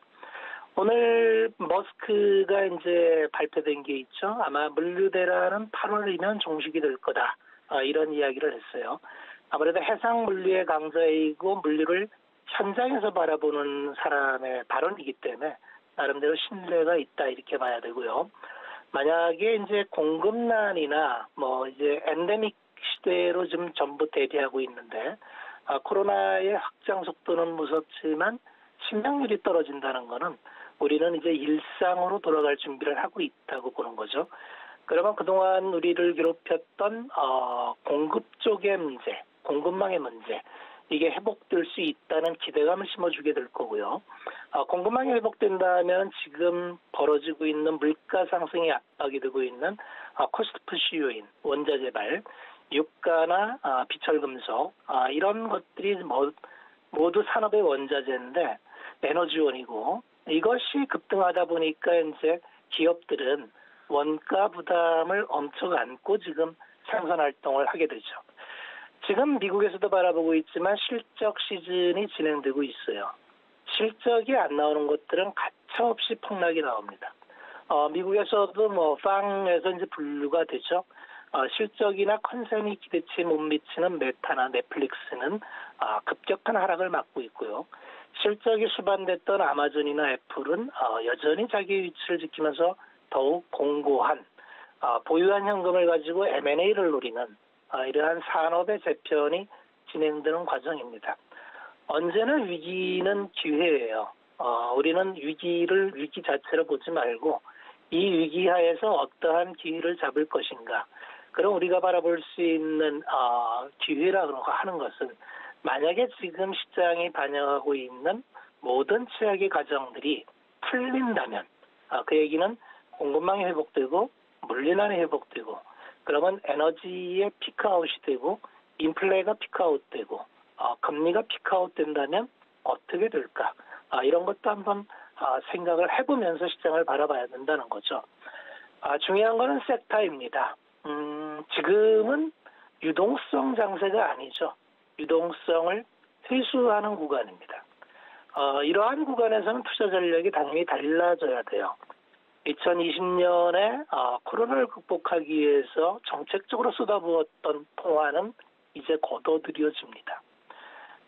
오늘 머스크가 이제 발표된 게 있죠. 아마 물류대란은 8월이면 종식이 될 거다. 이런 이야기를 했어요. 아무래도 해상 물류의 강자이고 물류를 현장에서 바라보는 사람의 발언이기 때문에 나름대로 신뢰가 있다 이렇게 봐야 되고요. 만약에 이제 공급난이나 이제 엔데믹 시대로 좀 전부 대비하고 있는데 코로나의 확장 속도는 무섭지만 신명률이 떨어진다는 거는 우리는 이제 일상으로 돌아갈 준비를 하고 있다고 보는 거죠. 그러면 그동안 우리를 괴롭혔던 공급 쪽의 문제, 공급망의 문제 이게 회복될 수 있다는 기대감을 심어주게 될 거고요. 공급망이 회복된다면 지금 벌어지고 있는 물가 상승의 압박이 되고 있는 코스트 푸시 요인, 원자 재발, 유가나 비철금속 이런 것들이 모두 산업의 원자재인데 에너지원이고 이것이 급등하다 보니까 이제 기업들은 원가 부담을 엄청 안고 지금 생산 활동을 하게 되죠. 지금 미국에서도 바라보고 있지만 실적 시즌이 진행되고 있어요. 실적이 안 나오는 것들은 가차없이 폭락이 나옵니다. 미국에서도 빵에서 이제 분류가 되죠. 실적이나 컨센이 기대치에 못 미치는 메타나 넷플릭스는 급격한 하락을 맞고 있고요. 실적이 수반됐던 아마존이나 애플은 여전히 자기 위치를 지키면서 더욱 공고한 보유한 현금을 가지고 M&A를 노리는 이러한 산업의 재편이 진행되는 과정입니다. 언제나 위기는 기회예요. 우리는 위기 자체를 보지 말고 이 위기 하에서 어떠한 기회를 잡을 것인가. 그럼 우리가 바라볼 수 있는 기회라고 하는 것은 만약에 지금 시장이 반영하고 있는 모든 최악의 가정들이 풀린다면 그 얘기는 공급망이 회복되고 물리난이 회복되고 그러면 에너지의 피크아웃이 되고 인플레가 피크아웃되고 금리가 피크아웃 된다면 어떻게 될까? 이런 것도 한번 생각을 해보면서 시장을 바라봐야 된다는 거죠. 중요한 거는 섹터입니다. 지금은 유동성 장세가 아니죠. 유동성을 회수하는 구간입니다. 이러한 구간에서는 투자 전략이 당연히 달라져야 돼요. 2020년에 코로나를 극복하기 위해서 정책적으로 쏟아부었던 통화는 이제 걷어들여집니다.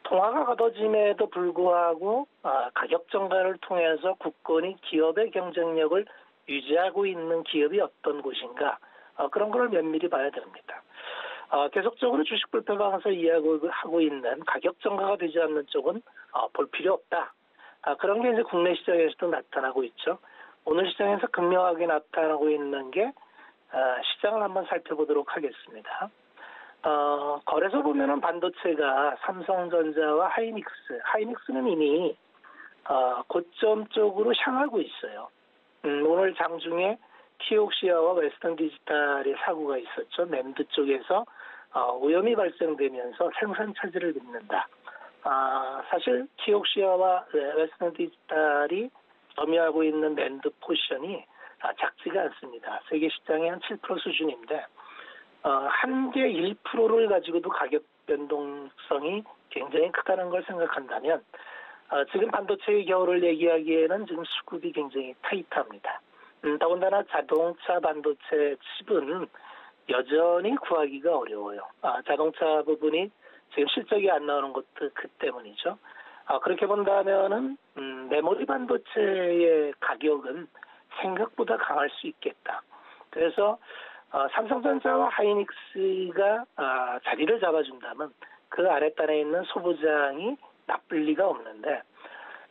통화가 걷어짐에도 불구하고 가격 정가를 통해서 국권이 기업의 경쟁력을 유지하고 있는 기업이 어떤 곳인가 그런 걸 면밀히 봐야 됩니다. 계속적으로 주식 불패방에서 이야기하고 있는 가격 정가가 되지 않는 쪽은 볼 필요 없다. 그런 게 이제 국내 시장에서도 나타나고 있죠. 오늘 시장에서 극명하게 나타나고 있는 게 시장을 한번 살펴보도록 하겠습니다. 거래소 보면은 반도체가 삼성전자와 하이닉스는 이미 고점 쪽으로 향하고 있어요. 오늘 장중에 키옥시아와 웨스턴 디지털의 사고가 있었죠. 낸드 쪽에서 오염이 발생되면서 생산 차질을 빚는다. 사실 키옥시아와 웨스턴 디지털이 점유하고 있는 낸드 포션이 작지가 않습니다. 세계 시장의 한 7% 수준인데 한 개 1%를 가지고도 가격 변동성이 굉장히 크다는 걸 생각한다면 지금 반도체의 겨울을 얘기하기에는 지금 수급이 굉장히 타이트합니다. 더군다나 자동차 반도체 칩은 여전히 구하기가 어려워요. 자동차 부분이 지금 실적이 안 나오는 것도 그 때문이죠. 그렇게 본다면은 메모리 반도체의 가격은 생각보다 강할 수 있겠다. 그래서 삼성전자와 하이닉스가 자리를 잡아준다면 그 아랫단에 있는 소부장이 나쁠 리가 없는데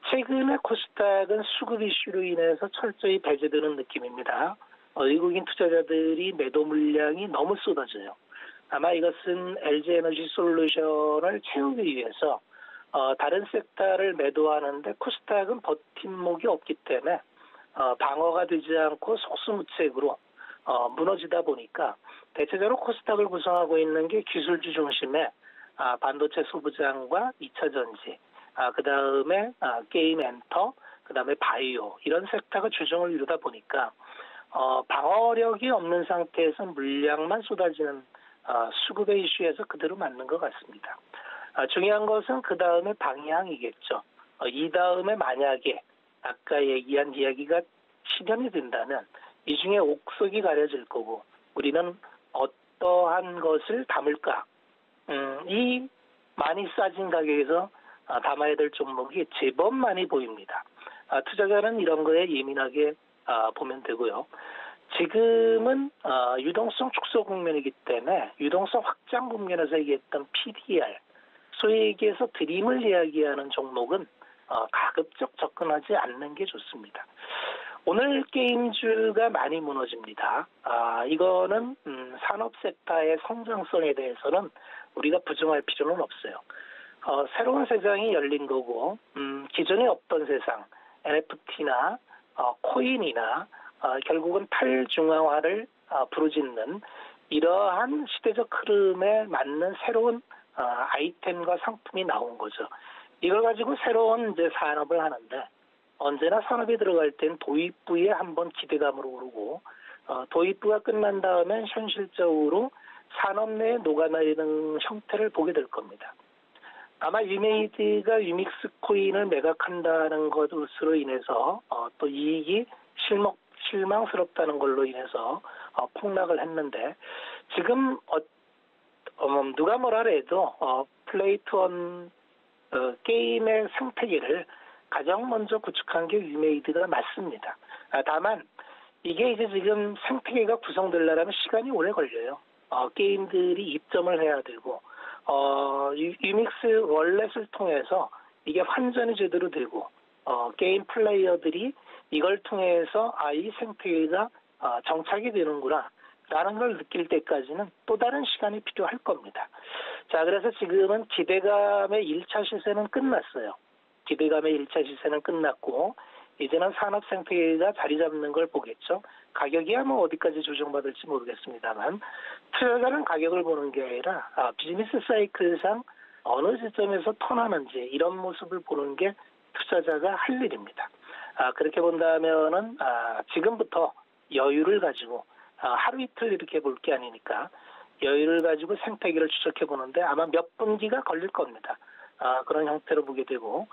최근에 코스닥은 수급 이슈로 인해서 철저히 배제되는 느낌입니다. 외국인 투자자들이 매도 물량이 너무 쏟아져요. 아마 이것은 LG에너지 솔루션을 채우기 위해서 다른 섹터를 매도하는데 코스닥은 버팀목이 없기 때문에 방어가 되지 않고 속수무책으로 무너지다 보니까 대체적으로 코스닥을 구성하고 있는 게 기술주 중심의 반도체 소부장과 2차 전지, 그 다음에 게임 엔터, 그 다음에 바이오 이런 섹터가 주종을 이루다 보니까 방어력이 없는 상태에서 물량만 쏟아지는 수급의 이슈에서 그대로 맞는 것 같습니다. 중요한 것은 그 다음에 방향이겠죠. 이 다음에 만약에 아까 얘기한 이야기가 실현이 된다면 이 중에 옥석이 가려질 거고 우리는 어떠한 것을 담을까? 이 많이 싸진 가격에서 담아야 될 종목이 제법 많이 보입니다. 투자자는 이런 거에 예민하게 보면 되고요. 지금은 유동성 축소 국면이기 때문에 유동성 확장 국면에서 얘기했던 PDR, 소위 얘기해서 드림을 이야기하는 종목은 가급적 접근하지 않는 게 좋습니다. 오늘 게임주가 많이 무너집니다. 이거는 산업 섹터의 성장성에 대해서는 우리가 부정할 필요는 없어요. 새로운 세상이 열린 거고 기존에 없던 세상, NFT나 코인이나 결국은 탈중앙화를 부르짖는 이러한 시대적 흐름에 맞는 새로운 아이템과 상품이 나온 거죠. 이걸 가지고 새로운 이제 산업을 하는데 언제나 산업에 들어갈 땐 도입부에 한번 기대감으로 오르고 도입부가 끝난 다음엔 현실적으로 산업 내에 녹아내리는 형태를 보게 될 겁니다. 아마 유메이드가 유믹스 코인을 매각한다는 것으로 인해서 또 이익이 실망스럽다는 걸로 인해서 폭락을 했는데 지금 누가 뭐라 해도 플레이투원 게임의 생태계를 가장 먼저 구축한 게 유메이드가 맞습니다. 다만 이게 이제 지금 생태계가 구성되려면 시간이 오래 걸려요. 게임들이 입점을 해야 되고 유믹스 월렛을 통해서 이게 환전이 제대로 되고 게임 플레이어들이 이걸 통해서 이 생태계가 정착이 되는구나 라는 걸 느낄 때까지는 또 다른 시간이 필요할 겁니다. 자, 그래서 지금은 기대감의 1차 시세는 끝났어요. 기대감의 1차 시세는 끝났고 이제는 산업 생태계가 자리 잡는 걸 보겠죠. 가격이야 뭐 어디까지 조정받을지 모르겠습니다만 투자자는 가격을 보는 게 아니라 비즈니스 사이클상 어느 시점에서 턴하는지 이런 모습을 보는 게 투자자가 할 일입니다. 그렇게 본다면은 지금부터 여유를 가지고 하루 이틀 이렇게 볼 게 아니니까 여유를 가지고 생태계를 추적해 보는데 아마 몇 분기가 걸릴 겁니다. 그런 형태로 보게 되고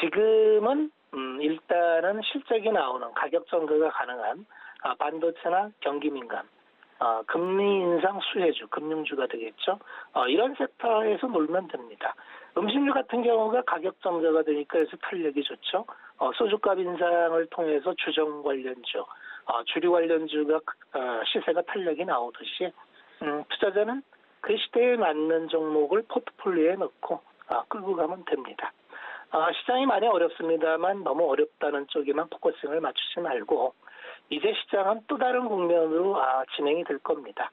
지금은 일단은 실적이 나오는 가격 전개가 가능한 반도체나 경기민감, 금리 인상 수혜주, 금융주가 되겠죠. 이런 섹터에서 놀면 됩니다. 음식료 같은 경우가 가격 전개가 되니까 그래서 탄력이 좋죠. 소주값 인상을 통해서 주정 관련주, 주류 관련주가 시세가 탄력이 나오듯이 투자자는 그 시대에 맞는 종목을 포트폴리오에 넣고 끌고 가면 됩니다. 시장이 많이 어렵습니다만 너무 어렵다는 쪽에만 포커싱을 맞추지 말고 이제 시장은 또 다른 국면으로 진행이 될 겁니다.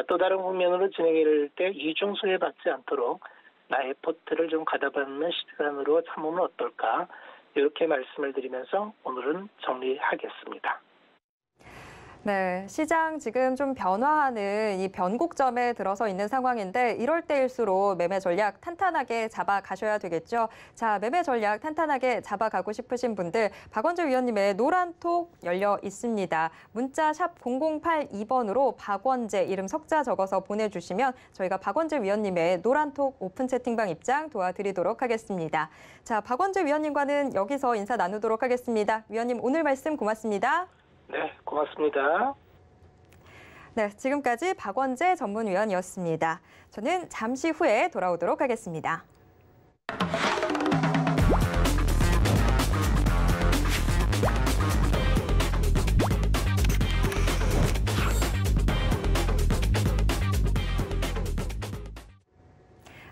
또 다른 국면으로 진행이 될 때 이중수혜 받지 않도록 나의 포트를 좀 가다받는 시간으로 삼으면 어떨까 이렇게 말씀을 드리면서 오늘은 정리하겠습니다. 네, 시장 지금 좀 변화하는 이 변곡점에 들어서 있는 상황인데 이럴 때일수록 매매 전략 탄탄하게 잡아가셔야 되겠죠. 자, 매매 전략 탄탄하게 잡아가고 싶으신 분들 박원재 위원님의 노란톡 열려 있습니다. 문자 샵 0082번으로 박원재 이름 석자 적어서 보내주시면 저희가 박원재 위원님의 노란톡 오픈 채팅방 입장 도와드리도록 하겠습니다. 자, 박원재 위원님과는 여기서 인사 나누도록 하겠습니다. 위원님 오늘 말씀 고맙습니다. 네, 고맙습니다. 네, 지금까지 박원재 전문위원이었습니다. 저는 잠시 후에 돌아오도록 하겠습니다.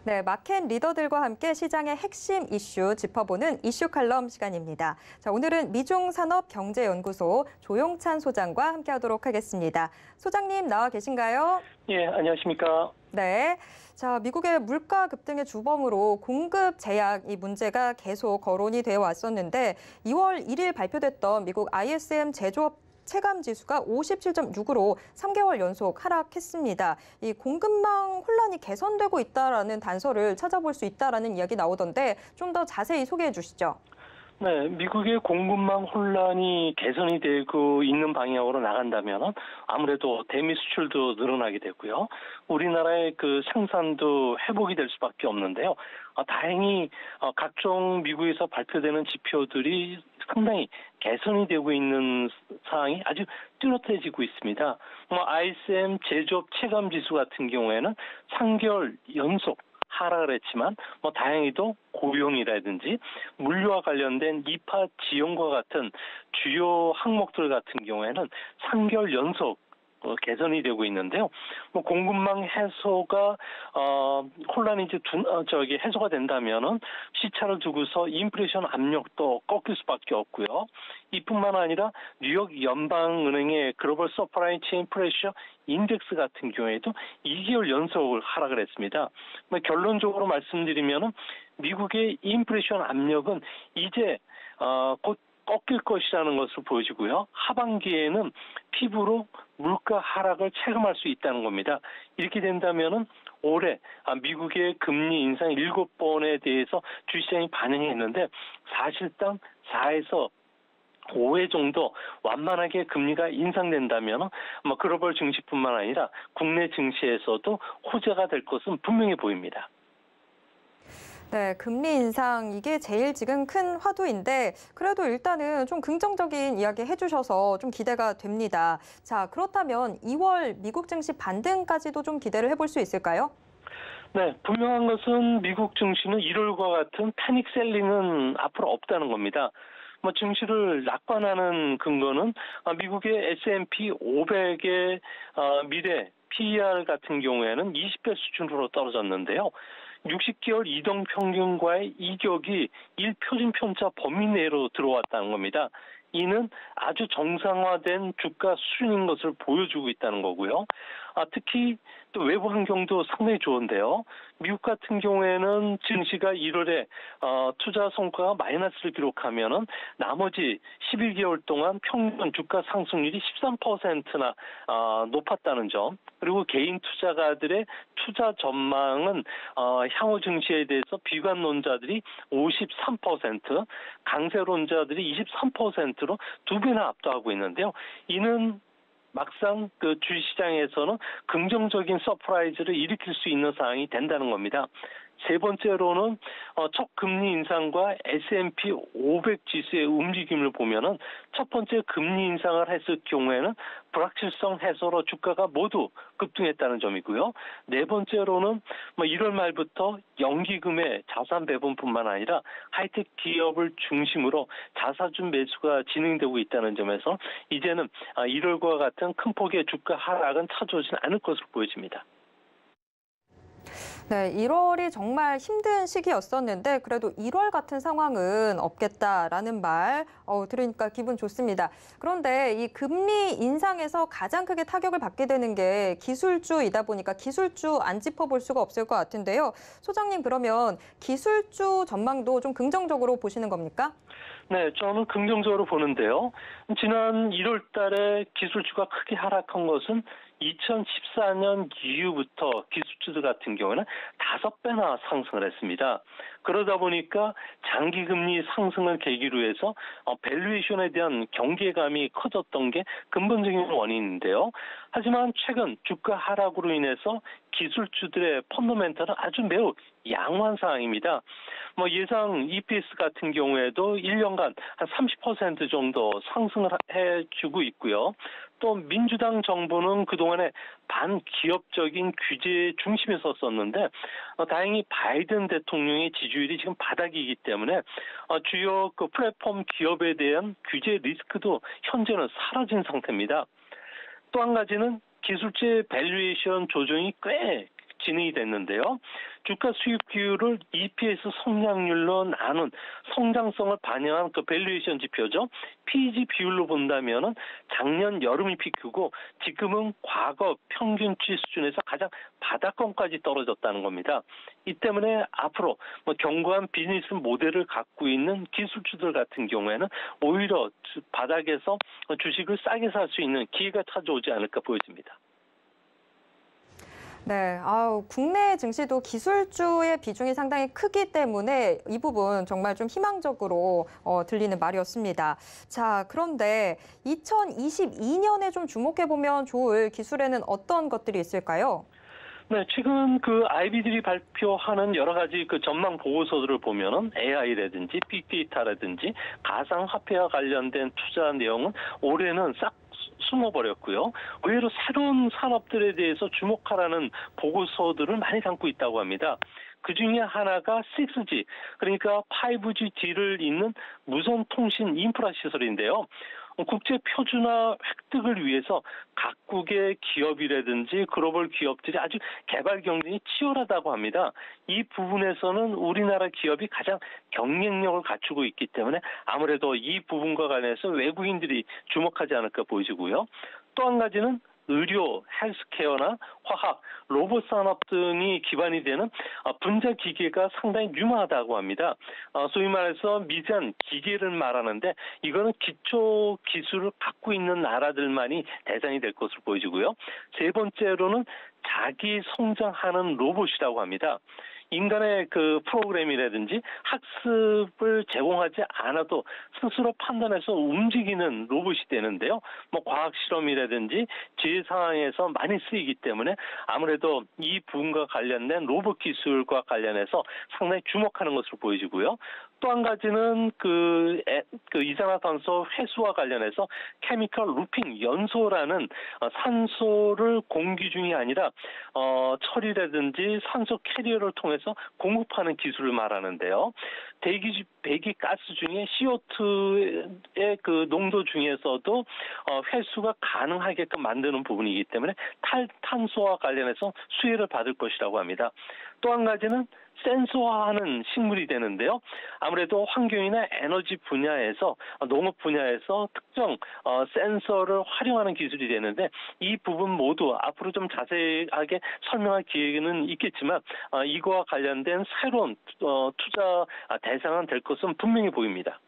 네, 마켓 리더들과 함께 시장의 핵심 이슈 짚어보는 이슈 칼럼 시간입니다. 자, 오늘은 미중산업경제연구소 조용찬 소장과 함께하도록 하겠습니다. 소장님 나와 계신가요? 예, 안녕하십니까? 네. 자, 미국의 물가 급등의 주범으로 공급 제약 이 문제가 계속 거론이 되어 왔었는데 2월 1일 발표됐던 미국 ISM 제조업 체감 지수가 57.6으로 3개월 연속 하락했습니다. 이 공급망 혼란이 개선되고 있다라는 단서를 찾아볼 수 있다라는 이야기 나오던데 좀 더 자세히 소개해 주시죠. 네, 미국의 공급망 혼란이 개선이 되고 있는 방향으로 나간다면 아무래도 대미 수출도 늘어나게 되고요. 우리나라의 그 생산도 회복이 될 수밖에 없는데요. 다행히 각종 미국에서 발표되는 지표들이 상당히 개선이 되고 있는 상황이 아주 뚜렷해지고 있습니다. ISM 제조업 체감 지수 같은 경우에는 3개월 연속 하락을 했지만 다행히도 고용이라든지 물류와 관련된 이파 지원과 같은 주요 항목들 같은 경우에는 3개월 연속 개선이 되고 있는데요. 공급망 해소가 혼란이 이제 해소가 된다면은 시차를 두고서 인플레이션 압력도 꺾일 수밖에 없고요. 이뿐만 아니라 뉴욕 연방은행의 글로벌 서프라이 체인 프레셔 인덱스 같은 경우에도 2개월 연속을 하락을 했습니다. 결론적으로 말씀드리면은 미국의 인플레이션 압력은 이제 곧 꺾일 것이라는 것을 보여주고요. 하반기에는 피부로 물가 하락을 체감할 수 있다는 겁니다. 이렇게 된다면은 올해 미국의 금리 인상 7번에 대해서 주시장이 반영했는데 사실상 4에서 5회 정도 완만하게 금리가 인상된다면 글로벌 증시뿐만 아니라 국내 증시에서도 호재가 될 것은 분명히 보입니다. 네, 금리 인상 이게 제일 지금 큰 화두인데 그래도 일단은 좀 긍정적인 이야기 해주셔서 좀 기대가 됩니다. 자, 그렇다면 2월 미국 증시 반등까지도 좀 기대를 해볼 수 있을까요? 네, 분명한 것은 미국 증시는 1월과 같은 패닉 셀링은 앞으로 없다는 겁니다. 증시를 낙관하는 근거는 미국의 S&P 500의 미래 PER 같은 경우에는 20배 수준으로 떨어졌는데요. 60개월 이동평균과의 이격이 1표준편차 범위 내로 들어왔다는 겁니다. 이는 아주 정상화된 주가 수준인 것을 보여주고 있다는 거고요. 특히 또 외부 환경도 상당히 좋은데요. 미국 같은 경우에는 증시가 1월에 투자 성과가 마이너스를 기록하면은 나머지 11개월 동안 평균 주가 상승률이 13%나 높았다는 점. 그리고 개인 투자가들의 투자 전망은 향후 증시에 대해서 비관론자들이 53%, 강세론자들이 23%로 2배나 압도하고 있는데요. 이는 막상 그 주식시장에서는 긍정적인 서프라이즈를 일으킬 수 있는 상황이 된다는 겁니다. 세 번째로는 첫 금리 인상과 S&P 500 지수의 움직임을 보면은 첫 번째 금리 인상을 했을 경우에는 불확실성 해소로 주가가 모두 급등했다는 점이고요. 네 번째로는 1월 말부터 연기금의 자산 배분뿐만 아니라 하이텍 기업을 중심으로 자사주 매수가 진행되고 있다는 점에서 이제는 1월과 같은 큰 폭의 주가 하락은 찾아오지는 않을 것으로 보여집니다. 네, 1월이 정말 힘든 시기였었는데 그래도 1월 같은 상황은 없겠다라는 말 들으니까 기분 좋습니다. 그런데 이 금리 인상에서 가장 크게 타격을 받게 되는 게 기술주이다 보니까 기술주 안 짚어볼 수가 없을 것 같은데요. 소장님, 그러면 기술주 전망도 좀 긍정적으로 보시는 겁니까? 네, 저는 긍정적으로 보는데요. 지난 1월 달에 기술주가 크게 하락한 것은 2014년 이후부터 기술주들 같은 경우는 5배나 상승을 했습니다. 그러다 보니까 장기금리 상승을 계기로 해서 밸류에이션에 대한 경계감이 커졌던 게 근본적인 원인인데요. 하지만 최근 주가 하락으로 인해서 기술주들의 펀더멘털은 아주 매우 양호한 상황입니다. 예상 EPS 같은 경우에도 1년간 한 30% 정도 상승을 해주고 있고요. 또 민주당 정부는 그동안에 반기업적인 규제 중심에 섰었는데 다행히 바이든 대통령의 지지율이 지금 바닥이기 때문에 주요 그 플랫폼 기업에 대한 규제 리스크도 현재는 사라진 상태입니다. 또 한 가지는 기술주의 밸류에이션 조정이 꽤 진행이 됐는데요. 주가 수익 비율을 EPS 성장률로 나눈 성장성을 반영한 그 밸류에이션 지표죠. PEG 비율로 본다면은 작년 여름이 피크고 지금은 과거 평균치 수준에서 가장 바닥권까지 떨어졌다는 겁니다. 이 때문에 앞으로 견고한 비즈니스 모델을 갖고 있는 기술주들 같은 경우에는 오히려 바닥에서 주식을 싸게 살 수 있는 기회가 찾아오지 않을까 보여집니다. 네, 국내 증시도 기술주의 비중이 상당히 크기 때문에 이 부분 정말 좀 희망적으로 들리는 말이었습니다. 자, 그런데 2022년에 좀 주목해보면 좋을 기술에는 어떤 것들이 있을까요? 네, 최근 그 IB들이 발표하는 여러 가지 그 전망 보고서들을 보면은 AI라든지 빅데이터라든지 가상화폐와 관련된 투자 내용은 올해는 싹 숨어버렸고요. 의외로 새로운 산업들에 대해서 주목하라는 보고서들을 많이 담고 있다고 합니다. 그중에 하나가 6G, 그러니까 5G를 잇는 무선통신 인프라 시설인데요. 국제 표준화 획득을 위해서 각국의 기업이라든지 글로벌 기업들이 아주 개발 경쟁이 치열하다고 합니다. 이 부분에서는 우리나라 기업이 가장 경쟁력을 갖추고 있기 때문에 아무래도 이 부분과 관련해서 외국인들이 주목하지 않을까 보이고요. 또 한 가지는 의료, 헬스케어나 화학, 로봇 산업 등이 기반이 되는 분자 기계가 상당히 유망하다고 합니다. 소위 말해서 미세한 기계를 말하는데 이거는 기초 기술을 갖고 있는 나라들만이 대상이 될 것으로 보여지고요. 세 번째로는 자기 성장하는 로봇이라고 합니다. 인간의 그 프로그램이라든지 학습을 제공하지 않아도 스스로 판단해서 움직이는 로봇이 되는데요. 과학 실험이라든지 지혜 상황에서 많이 쓰이기 때문에 아무래도 이 부분과 관련된 로봇 기술과 관련해서 상당히 주목하는 것으로 보여지고요. 또 한 가지는 그 이산화탄소 회수와 관련해서 케미컬 루핑 연소라는 산소를 공기 중이 아니라 철이라든지 산소 캐리어를 통해서 공급하는 기술을 말하는데요. 배기 가스 중에 CO2의 그 농도 중에서도 회수가 가능하게끔 만드는 부분이기 때문에 탈탄소와 관련해서 수혜를 받을 것이라고 합니다. 또 한 가지는 센서화하는 식물이 되는데요. 아무래도 환경이나 에너지 분야에서 농업 분야에서 특정 센서를 활용하는 기술이 되는데 이 부분 모두 앞으로 좀 자세하게 설명할 기회는 있겠지만 이거와 관련된 새로운 투자 대상은 될 것은 분명히 보입니다.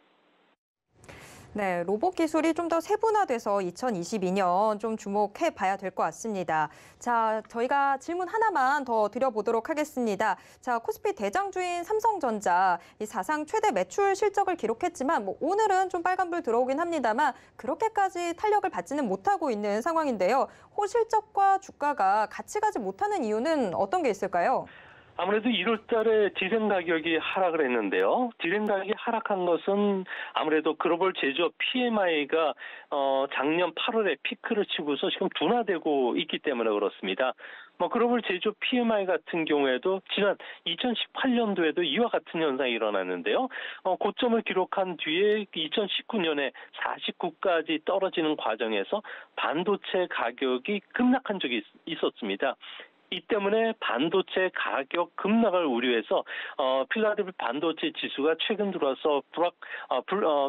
네, 로봇 기술이 좀 더 세분화돼서 2022년 좀 주목해 봐야 될 것 같습니다. 자, 저희가 질문 하나만 더 드려보도록 하겠습니다. 자, 코스피 대장주인 삼성전자 이 사상 최대 매출 실적을 기록했지만 오늘은 좀 빨간불 들어오긴 합니다만 그렇게까지 탄력을 받지는 못하고 있는 상황인데요. 호실적과 주가가 같이 가지 못하는 이유는 어떤 게 있을까요? 아무래도 1월 달에 디램 가격이 하락을 했는데요. 디램 가격이 하락한 것은 아무래도 글로벌 제조업 PMI가 작년 8월에 피크를 치고서 지금 둔화되고 있기 때문에 그렇습니다. 글로벌 제조업 PMI 같은 경우에도 지난 2018년도에도 이와 같은 현상이 일어났는데요. 고점을 기록한 뒤에 2019년에 49까지 떨어지는 과정에서 반도체 가격이 급락한 적이 있었습니다. 이 때문에 반도체 가격 급락을 우려해서 필라델피아 반도체 지수가 최근 들어서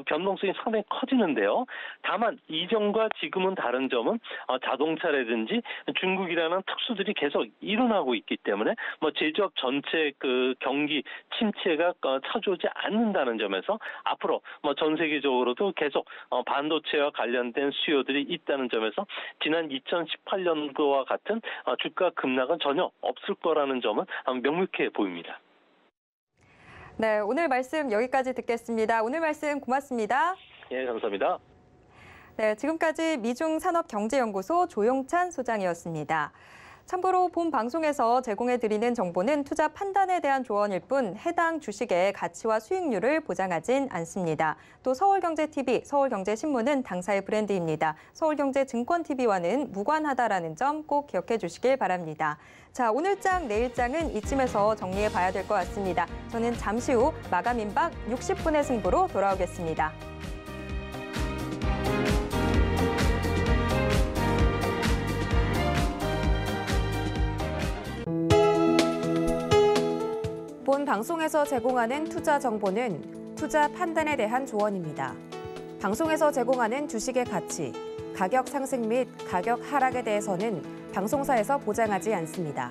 변동성이 상당히 커지는데요. 다만 이전과 지금은 다른 점은 자동차라든지 중국이라는 특수들이 계속 일어나고 있기 때문에 제조업 전체 그 경기 침체가 찾아오지 않는다는 점에서 앞으로 전 세계적으로도 계속 반도체와 관련된 수요들이 있다는 점에서 지난 2018년도와 같은 주가 급락은 전혀 없을 거라는 점은 명확해 보입니다. 네, 오늘 말씀 여기까지 듣겠습니다. 오늘 말씀 고맙습니다. 예, 감사합니다. 네, 지금까지 미중산업경제연구소 조용찬 소장이었습니다. 참고로 본 방송에서 제공해드리는 정보는 투자 판단에 대한 조언일 뿐 해당 주식의 가치와 수익률을 보장하진 않습니다. 또 서울경제TV, 서울경제신문은 당사의 브랜드입니다. 서울경제증권TV와는 무관하다라는 점 꼭 기억해 주시길 바랍니다. 자, 오늘장, 내일장은 이쯤에서 정리해 봐야 될 것 같습니다. 저는 잠시 후 마감 임박 60분의 승부로 돌아오겠습니다. 본 방송에서 제공하는 투자 정보는 투자 판단에 대한 조언입니다. 방송에서 제공하는 주식의 가치, 가격 상승 및 가격 하락에 대해서는 방송사에서 보장하지 않습니다.